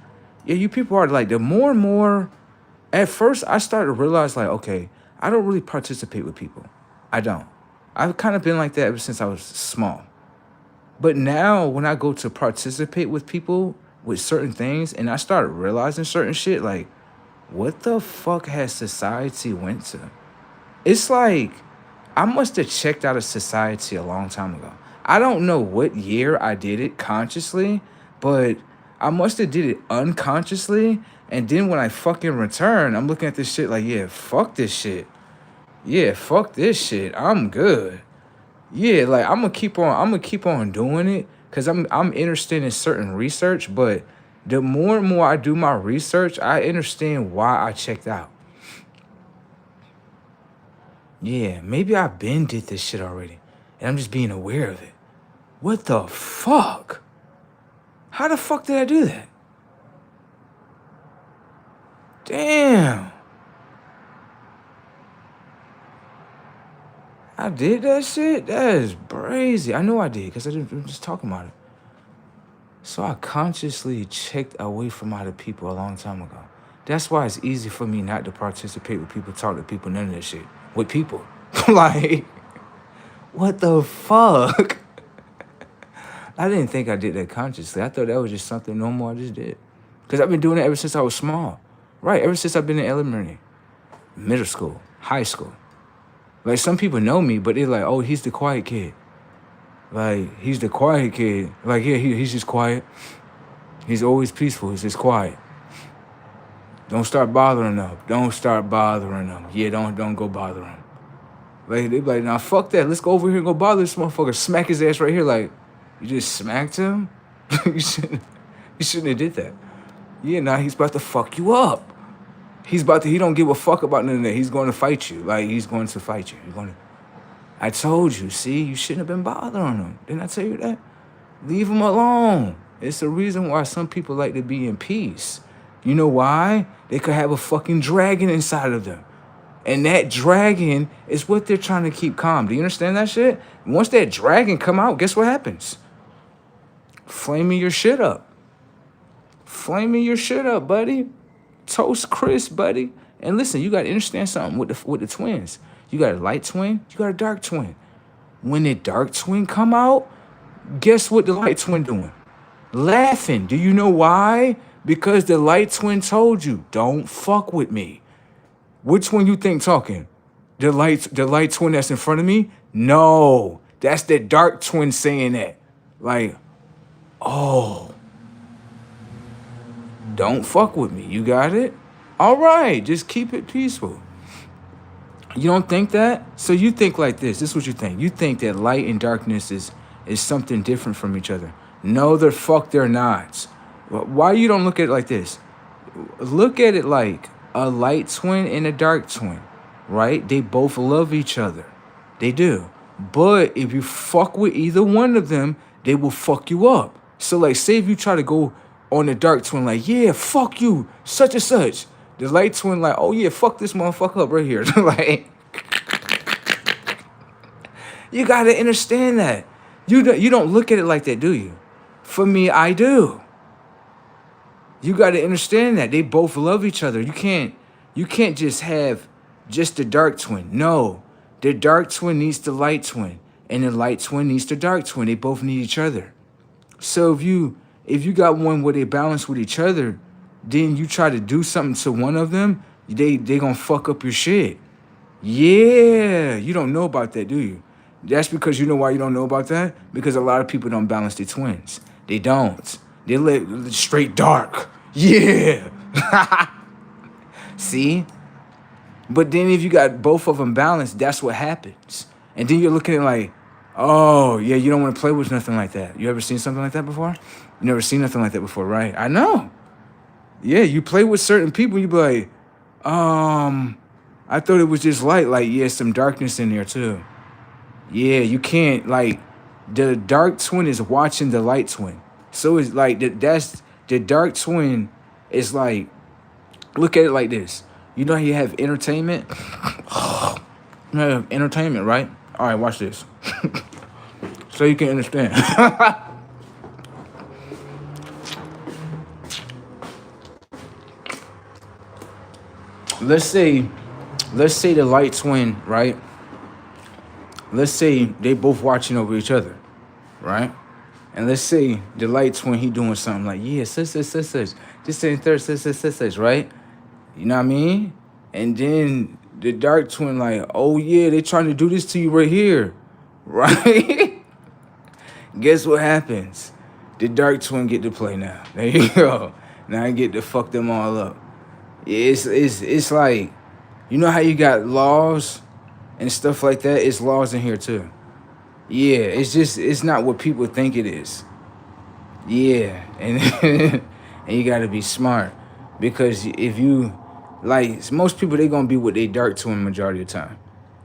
Yeah, you people are like, the more and more, at first I started to realize like, okay, I don't really participate with people. I don't. I've kind of been like that ever since I was small. But now when I go to participate with people with certain things and I start realizing certain shit, like, what the fuck has society went to? It's like, I must have checked out of society a long time ago. I don't know what year I did it consciously, but I must have did it unconsciously. And then when I fucking return, I'm looking at this shit like, yeah, fuck this shit. Yeah, fuck this shit. I'm good. Yeah, like I'm gonna keep on doing it because I'm interested in certain research, but the more and more I do my research, I understand why I checked out. Yeah, maybe I been did this shit already, and I'm just being aware of it. What the fuck? How the fuck did I do that? Damn. I did that shit? That is crazy. I know I did because I'm just talking about it. So I consciously checked away from other people a long time ago. That's why it's easy for me not to participate with people, talk to people, none of that shit. With people. Like, what the fuck? I didn't think I did that consciously. I thought that was just something normal I just did. Because I've been doing it ever since I was small. Right, ever since I've been in elementary, middle school, high school. Like, some people know me, but they're like, oh, he's the quiet kid. Like, he's the quiet kid. Like, yeah, he's just quiet. He's always peaceful. He's just quiet. Don't start bothering them. Don't start bothering them. Yeah, don't go bother him. Like, they be like, nah, fuck that. Let's go over here and go bother this motherfucker. Smack his ass right here. Like, you just smacked him? you shouldn't have did that. Yeah, nah, he's about to fuck you up. He don't give a fuck about none of that. He's going to fight you. Like, he's going to fight you. I told you, see, you shouldn't have been bothering him. Didn't I tell you that? Leave him alone. It's the reason why some people like to be in peace. You know why? They could have a fucking dragon inside of them. And that dragon is what they're trying to keep calm. Do you understand that shit? Once that dragon come out, guess what happens? Flaming your shit up. Flaming your shit up, buddy. Toast Chris, buddy. And listen, you got to understand something with the twins. You got a light twin, you got a dark twin. When the dark twin come out, guess what the light twin doing? Laughing. Do you know why? Because the light twin told you, don't fuck with me. Which one you think talking? The light twin that's in front of me? No, that's the dark twin saying that. Like, Oh, don't fuck with me. You got it? All right, just keep it peaceful. You don't think that? So you think like this. This is what you think. You think that light and darkness is something different from each other. No, they're not. Why you don't look at it like this? Look at it like a light twin and a dark twin, right? They both love each other. They do. But if you fuck with either one of them, they will fuck you up. So like say if you try to go on the dark twin, like, yeah, fuck you, such and such. The light twin, like, oh yeah, fuck this motherfucker up right here. Like, you gotta understand that. You don't look at it like that, do you? For me, I do. You gotta understand that. They both love each other. You can't just have just the dark twin. No. The dark twin needs the light twin. And the light twin needs the dark twin. They both need each other. So if you got one where they balance with each other, then you try to do something to one of them, they gonna fuck up your shit. Yeah, you don't know about that, do you? That's because you know why you don't know about that? Because a lot of people don't balance their twins. They don't. They let straight dark. Yeah. See? But then if you got both of them balanced, that's what happens. And then you're looking at like, oh, yeah, you don't want to play with nothing like that. You ever seen something like that before? You never seen nothing like that before, right? I know. Yeah, you play with certain people, you be like, I thought it was just light. Like, yeah, some darkness in there too. Yeah, you can't, like, the dark twin is watching the light twin. So it's like, that's, the dark twin is like, look at it like this. You know how you have entertainment? You have entertainment, right? All right, watch this. So you can understand. Let's say the light twin, right? Let's say they both watching over each other, right? And let's say the light twin, he doing something like, yeah, such, just saying third, such, right? You know what I mean? And then the dark twin like, oh yeah, they trying to do this to you right here, right? Guess what happens? The dark twin get to play now. There you go. Now I get to fuck them all up. It's like, you know how you got laws and stuff like that? It's laws in here too. Yeah, it's not what people think it is. Yeah, and and you gotta be smart, because if you, like, most people, they gonna be with their dark twin majority of the time.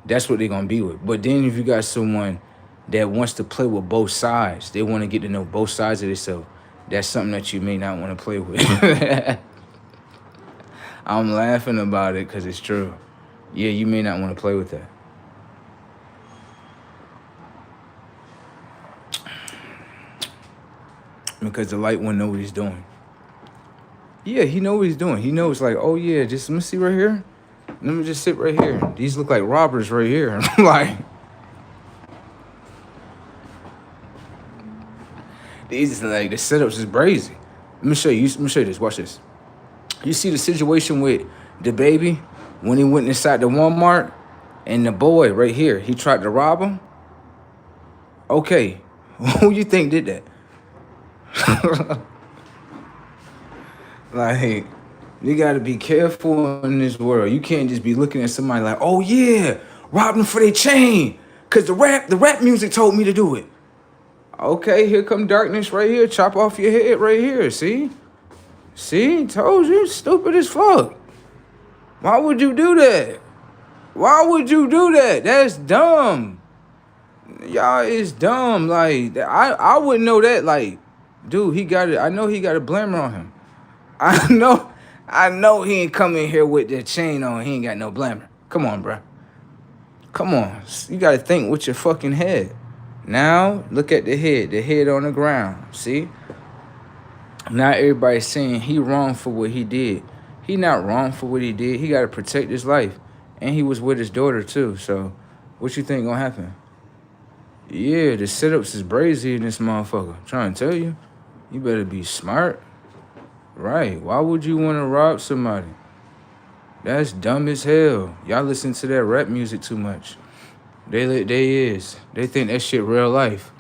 That's what they gonna be with. But then if you got someone that wants to play with both sides, they want to get to know both sides of themselves, that's something that you may not want to play with. I'm laughing about it because it's true. Yeah, you may not want to play with that. Because the light one know what he's doing. Yeah, he know what he's doing. He knows, like, oh yeah, just let me see right here. Let me just sit right here. These look like robbers right here. Like, these like the setups is brazy. Let me show you. Let me show you this. Watch this. You see the situation with the baby when he went inside the Walmart, and the boy right here, he tried to rob him. Okay, who you think did that? Like, you gotta be careful in this world. You can't just be looking at somebody like, oh yeah, rob them for their chain, cause the rap music told me to do it. Okay, here come darkness right here. Chop off your head right here. See? See? Told you. Stupid as fuck. Why would you do that? Why would you do that? That's dumb. Y'all is dumb. Like, I wouldn't know that. Like, dude, he got it. I know he got a blammer on him. I know he ain't coming here with the chain on. He ain't got no blammer. Come on, bro. Come on. You got to think with your fucking head. Now, look at the head on the ground. See? Now everybody's saying he wrong for what he did. He not wrong for what he did. He got to protect his life. And he was with his daughter, too. So, what you think gonna happen? Yeah, the setups is brazy in this motherfucker. I'm trying to tell you. You better be smart. Right. Why would you want to rob somebody? That's dumb as hell. Y'all listen to that rap music too much. They think that shit real life.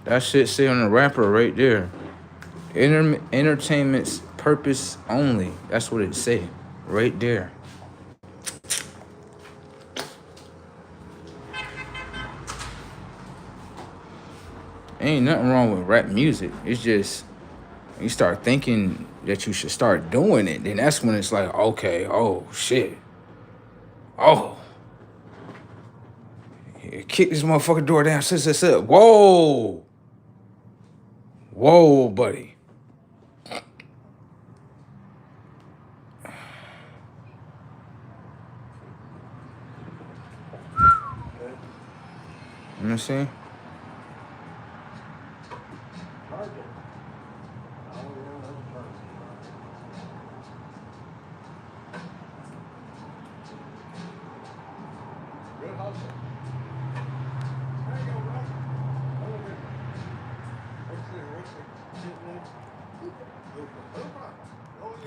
That shit say on the wrapper right there. Entertainment's purpose only. That's what it say right there. Ain't nothing wrong with rap music. It's just you start thinking that you should start doing it, then that's when it's like, okay, oh shit. Oh. Yeah, kick this motherfucking door down. Sit. Whoa. Whoa, buddy. You know what I'm saying?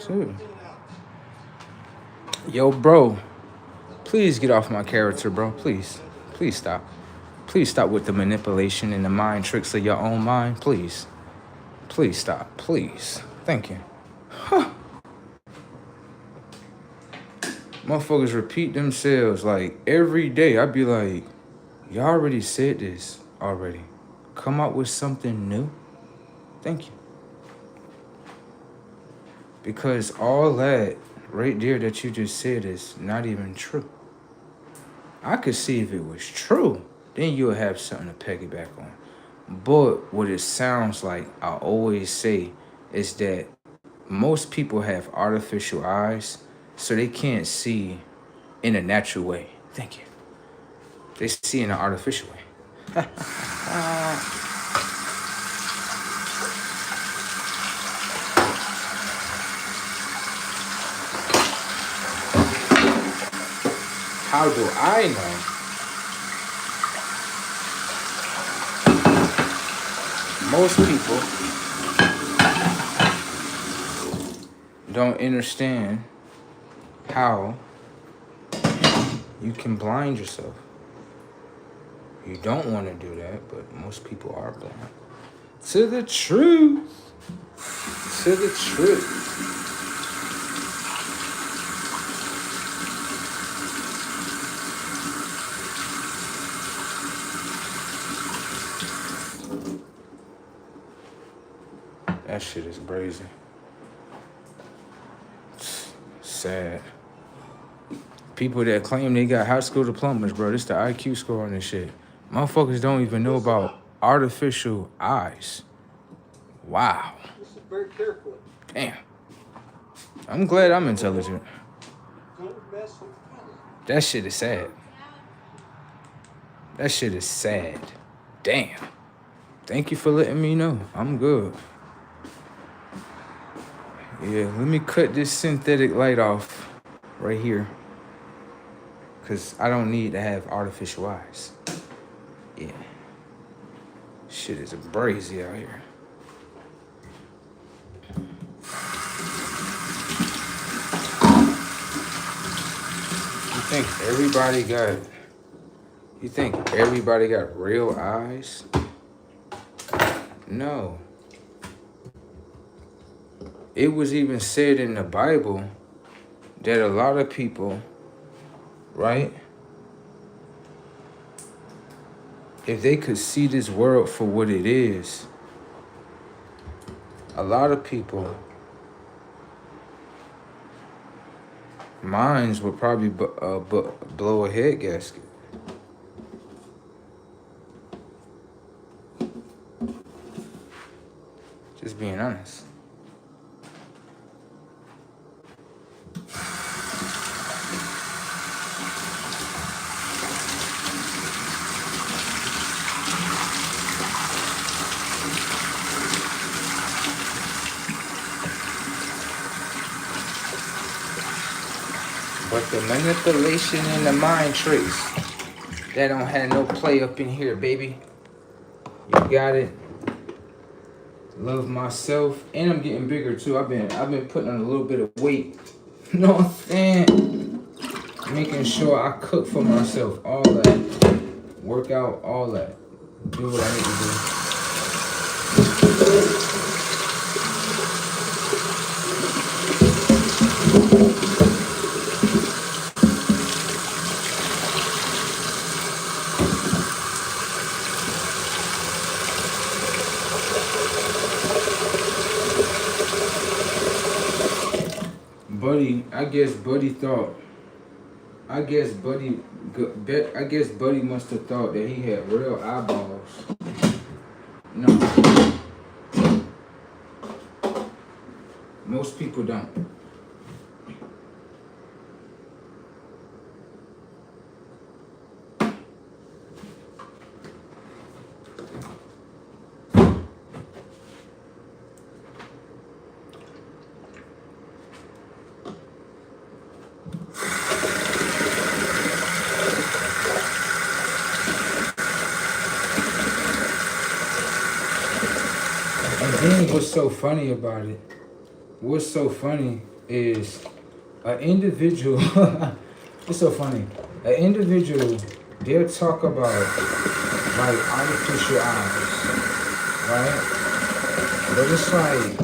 Shoot. Yo, bro. Please get off my character, bro. Please. Please stop. Please stop with the manipulation and the mind tricks of your own mind. Please. Please stop. Please. Thank you. Huh. Motherfuckers repeat themselves like every day. I'd be like, y'all already said this already. Come out with something new. Thank you. Because all that right there that you just said is not even true. I could see if it was true, then you'll have something to peg it back on. But what it sounds like, I always say, is that most people have artificial eyes, so they can't see in a natural way. Thank you. They see in an artificial way. How do I know? Most people don't understand how you can blind yourself. You don't want to do that, but most people are blind. To the truth. To the truth. That shit is brazen. Sad. People that claim they got high school diplomas, bro, this the IQ score on this shit. Motherfuckers don't even know about artificial eyes. Wow. Listen very carefully. Damn. I'm glad I'm intelligent. Don't mess with color. That shit is sad. That shit is sad. Damn. Thank you for letting me know. I'm good. Yeah, let me cut this synthetic light off right here. Because I don't need to have artificial eyes. Yeah. Shit is brazy out here. You think everybody got real eyes? No. It was even said in the Bible that a lot of people, right? If they could see this world for what it is, a lot of people, minds would probably blow a head gasket. Just being honest. But the manipulation and the mind tricks, that don't have no play up in here, baby. You got it. Love myself, and I'm getting bigger too. I've been putting on a little bit of weight. You know what I'm saying? Making sure I cook for myself, all that. Work out, all that. Do what I need to do. Buddy, I guess Buddy thought. I guess Buddy must have thought that he had real eyeballs. No, most people don't. And then what's so funny about it? What's so funny is an individual. It's so funny. An individual, they'll talk about like artificial eyes, right? But it's like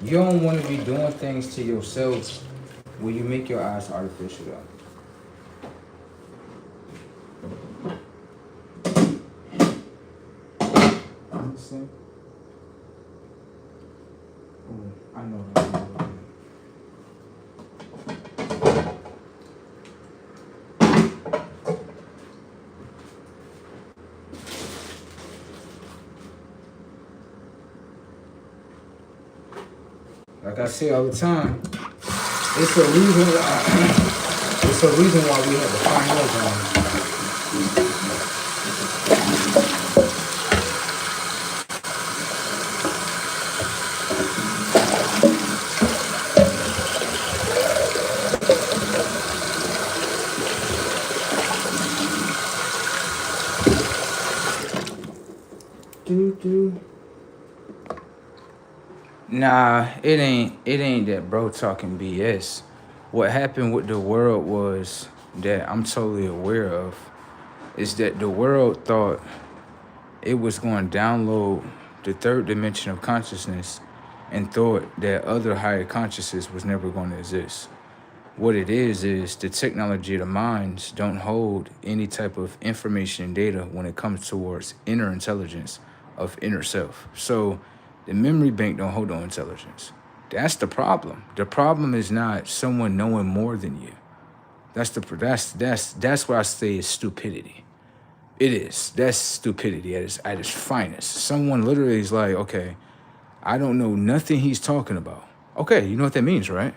you don't want to be doing things to yourself where you make your eyes artificial though. Understand? Oh, I know that. Like I say all the time, it's a reason why, it's a reason why we have to find out. Nah, it ain't that bro talking BS. What happened with the world was that I'm totally aware of is that the world thought it was going to download the third dimension of consciousness and thought that other higher consciousness was never going to exist. What it is the technology of the minds don't hold any type of information and data when it comes towards inner intelligence of inner self. So the memory bank don't hold no intelligence. That's the problem. The problem is not someone knowing more than you. That's what I say is stupidity. It is. That's stupidity at its finest. Someone literally is like, okay, I don't know nothing he's talking about. Okay, you know what that means, right?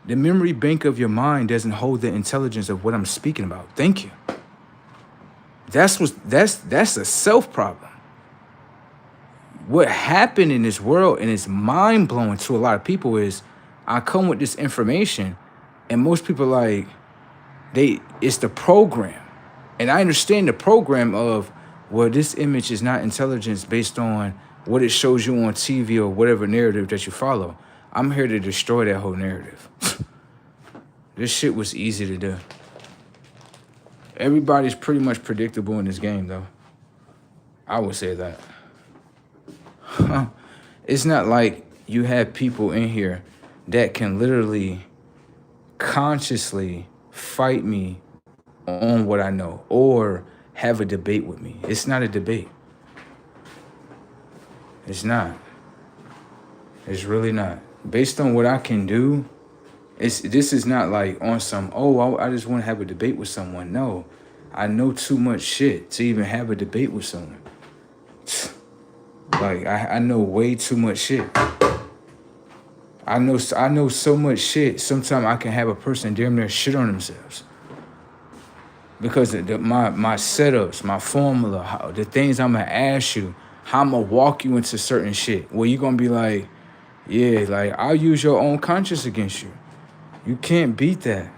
The memory bank of your mind doesn't hold the intelligence of what I'm speaking about. Thank you. That's a self problem. What happened in this world, and it's mind-blowing to a lot of people, is I come with this information and most people like, it's the program. And I understand the program of, well, this image is not intelligence based on what it shows you on TV or whatever narrative that you follow. I'm here to destroy that whole narrative. This shit was easy to do. Everybody's pretty much predictable in this game, though. I would say that. It's not like you have people in here that can literally consciously fight me on what I know or have a debate with me. It's not a debate. It's not. It's really not. Based on what I can do, this is not like on some, oh, I just want to have a debate with someone. No, I know too much shit to even have a debate with someone. Like, I know way too much shit. I know so much shit. Sometimes I can have a person damn near shit on themselves. Because of my setups, my formula, the things I'm going to ask you, how I'm going to walk you into certain shit. Where you're going to be like, yeah, like, I'll use your own conscience against you. You can't beat that.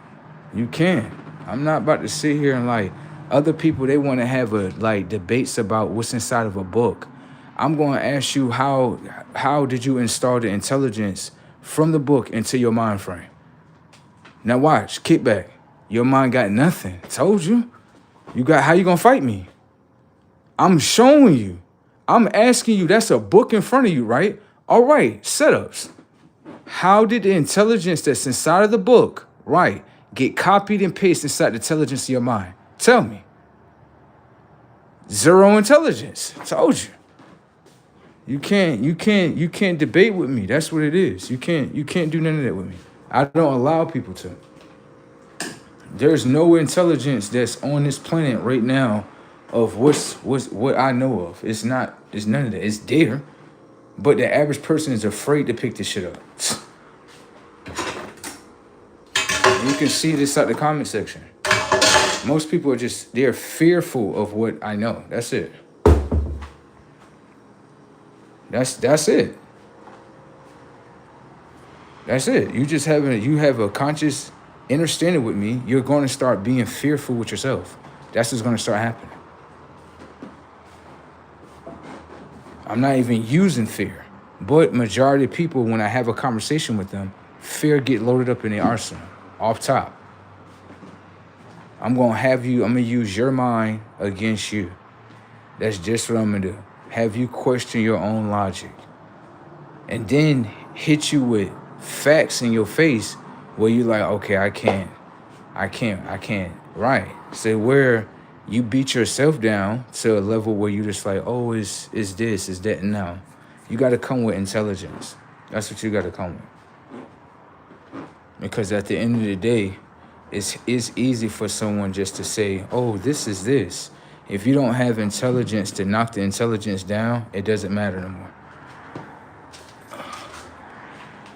You can't. I'm not about to sit here and like, other people, they want to have debates about what's inside of a book. I'm going to ask you how did you install the intelligence from the book into your mind frame? Now watch, kick back. Your mind got nothing. Told you. How you going to fight me? I'm showing you. I'm asking you, that's a book in front of you, right? All right, setups. How did the intelligence that's inside of the book, right, get copied and pasted inside the intelligence of your mind? Tell me. Zero intelligence. Told you. You can't debate with me. That's what it is. You can't do none of that with me. I don't allow people to. There's no intelligence that's on this planet right now of what I know of. It's none of that. It's there. But the average person is afraid to pick this shit up. You can see this at the comment section. Most people are they're fearful of what I know. That's it. That's it. That's it. You have a conscious understanding with me. You're going to start being fearful with yourself. That's what's going to start happening. I'm not even using fear. But majority of people, when I have a conversation with them, fear get loaded up in their arsenal, off top. I'm going to use your mind against you. That's just what I'm going to do. Have you question your own logic. And then hit you with facts in your face where you like, okay, I can't. Right. So where you beat yourself down to a level where you just like, oh, is this, is that? No. You got to come with intelligence. That's what you got to come with. Because at the end of the day, it's easy for someone just to say, oh, this is this. If you don't have intelligence to knock the intelligence down, it doesn't matter no more.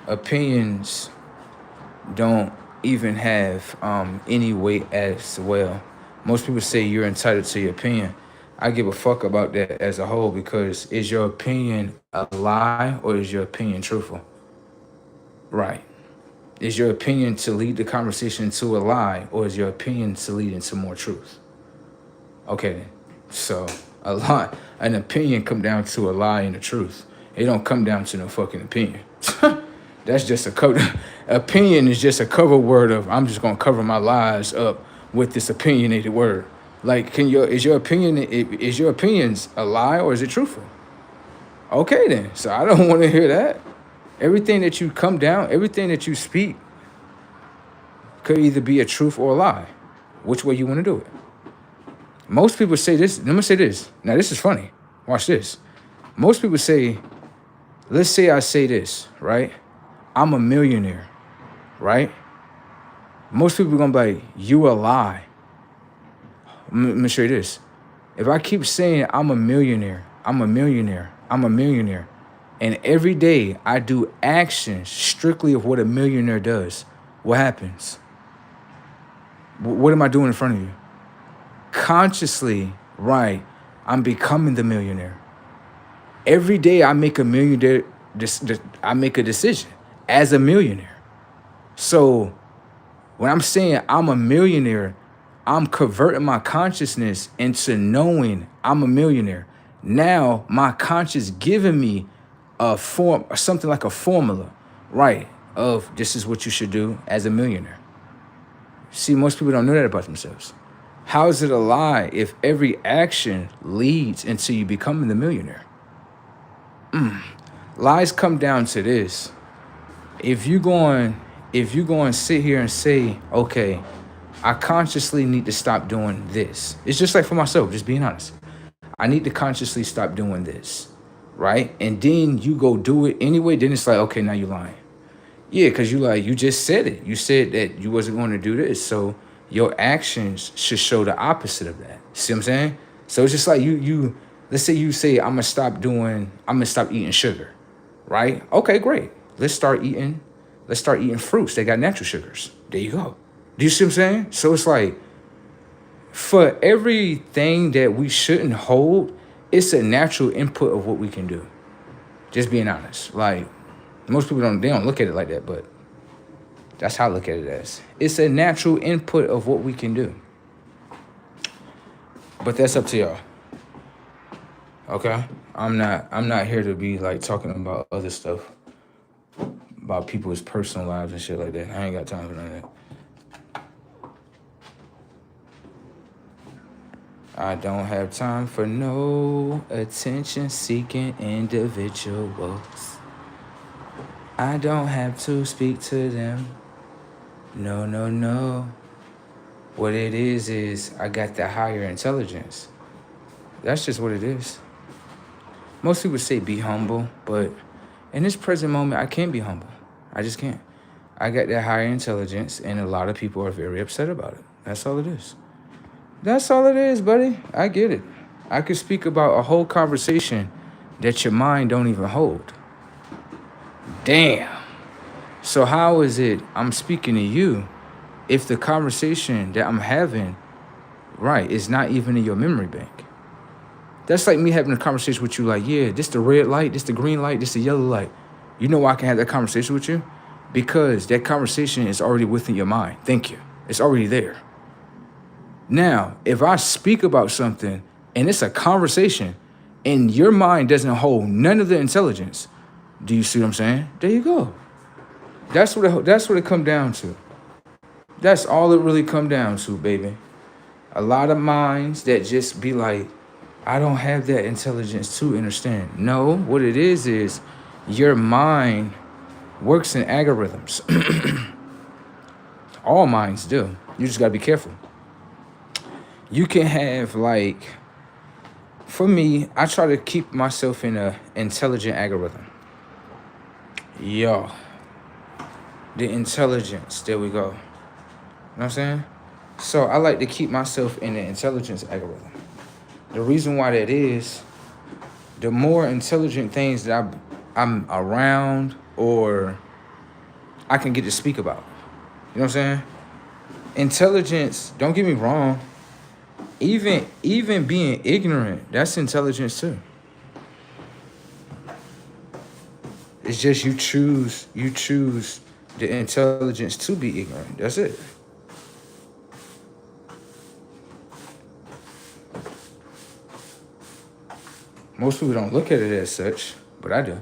Opinions don't even have any weight as well. Most people say you're entitled to your opinion. I give a fuck about that as a whole, because is your opinion a lie or is your opinion truthful? Right. Is your opinion to lead the conversation to a lie, or is your opinion to lead into more truth? Okay, then. So an opinion come down to a lie and the truth. It don't come down to no fucking opinion. That's just a cover. Opinion is just a cover word of I'm just gonna cover my lies up with this opinionated word. Like, is your opinions a lie or is it truthful? Okay then. So I don't want to hear that. Everything that you come down, everything that you speak could either be a truth or a lie. Which way you want to do it? Most people say this. Let me say this. Now this is funny. Watch this. Most people say, let's say I say this, right? I'm a millionaire, right? Most people are going to be like, you a lie. Let me show you this. If I keep saying I'm a millionaire, and every day I do actions strictly of what a millionaire does, what happens? What am I doing in front of you? Consciously, right, I'm becoming the millionaire. Every day I make I make a decision as a millionaire. So when I'm saying I'm a millionaire, I'm converting my consciousness into knowing I'm a millionaire. Now my conscious giving me something like a formula, right, of this is what you should do as a millionaire. See, most people don't know that about themselves. How is it a lie if every action leads into you becoming the millionaire? Lies come down to this. If you going to sit here and say, okay, I consciously need to stop doing this. It's just like for myself, just being honest. I need to consciously stop doing this, right? And then you go do it anyway, then it's like, okay, now you're lying. Yeah, because you just said it. You said that you wasn't going to do this. So your actions should show the opposite of that. See what I'm saying? So it's just like let's say you say, I'm going to stop eating sugar, right? Okay, great. Let's start eating fruits. They got natural sugars. There you go. Do you see what I'm saying? So it's like, for everything that we shouldn't hold, it's a natural input of what we can do. Just being honest. Like, most people don't look at it like that, but that's how I look at it as. It's a natural input of what we can do. But that's up to y'all. Okay? I'm not here to be like talking about other stuff, about people's personal lives and shit like that. I ain't got time for none of that. I don't have time for no attention-seeking individuals. I don't have to speak to them. No, no, no. What it is I got the higher intelligence. That's just what it is. Most people say be humble, but in this present moment, I can't be humble. I just can't. I got that higher intelligence, and a lot of people are very upset about it. That's all it is. That's all it is, buddy. I get it. I could speak about a whole conversation that your mind don't even hold. Damn. So how is it I'm speaking to you if the conversation that I'm having, right, is not even in your memory bank? That's like me having a conversation with you like, yeah, this the red light, this the green light, this the yellow light. You know why I can have that conversation with you? Because that conversation is already within your mind. Thank you. It's already there. Now, if I speak about something and it's a conversation and your mind doesn't hold none of the intelligence, do you see what I'm saying? There you go. That's what it come down to. That's all it really come down to, baby. A lot of minds that just be like, I don't have that intelligence to understand. No, what it is your mind works in algorithms. All minds do. You just gotta be careful. You can have like, for me, I try to keep myself in a intelligent algorithm. Yo, the intelligence, there we go. You know what I'm saying? So I like to keep myself in the intelligence algorithm. The reason why that is, the more intelligent things that I'm around or I can get to speak about. You know what I'm saying? Intelligence, don't get me wrong, even being ignorant, that's intelligence too. It's just you choose the intelligence to be ignorant. That's it. Most people don't look at it as such, but I do.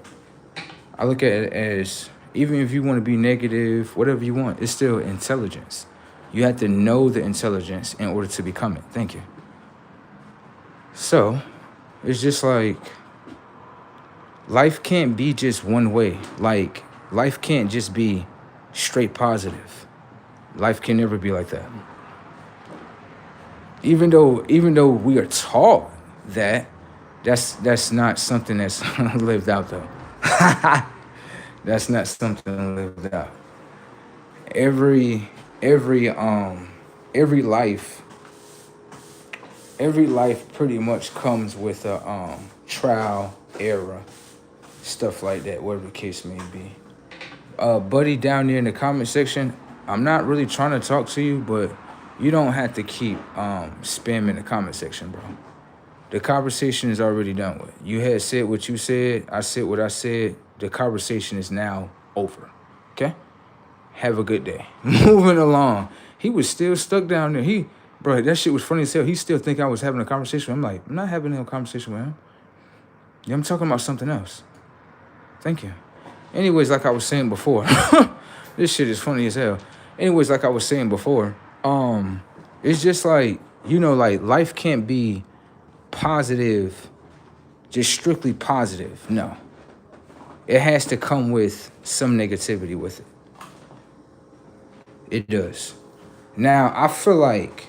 I look at it as, even if you want to be negative, whatever you want, it's still intelligence. You have to know the intelligence in order to become it. Thank you. So, it's just like, life can't be just one way. Like, life can't just be straight positive. Life can never be like that. Even though we are taught that, that's not something that's lived out though. That's not something lived out. Every life pretty much comes with a trial, error, stuff like that, whatever the case may be. Buddy down there in the comment section, I'm not really trying to talk to you, but you don't have to keep spamming the comment section, bro. The conversation is already done with. You had said what you said. I said what I said. The conversation is now over. Okay? Have a good day. Moving along. He was still stuck down there. Bro, that shit was funny as hell. He still think I was having a conversation with him. I'm like, I'm not having no conversation with him. Yeah, I'm talking about something else. Thank you. Anyways, like I was saying before. This shit is funny as hell. Anyways, like I was saying before. It's just like, like life can't be positive, just strictly positive. No. It has to come with some negativity with it. It does. Now, I feel like,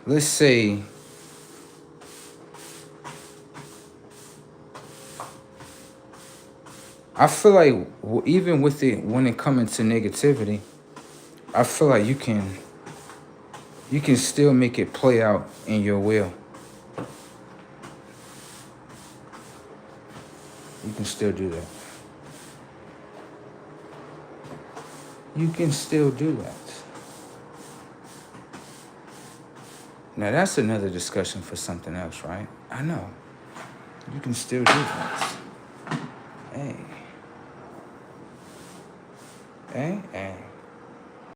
let's say, I feel like even with it, when it comes to negativity, I feel like you can still make it play out in your will. You can still do that. You can still do that. Now, that's another discussion for something else, right? I know. You can still do that. Hey. Hey, hey.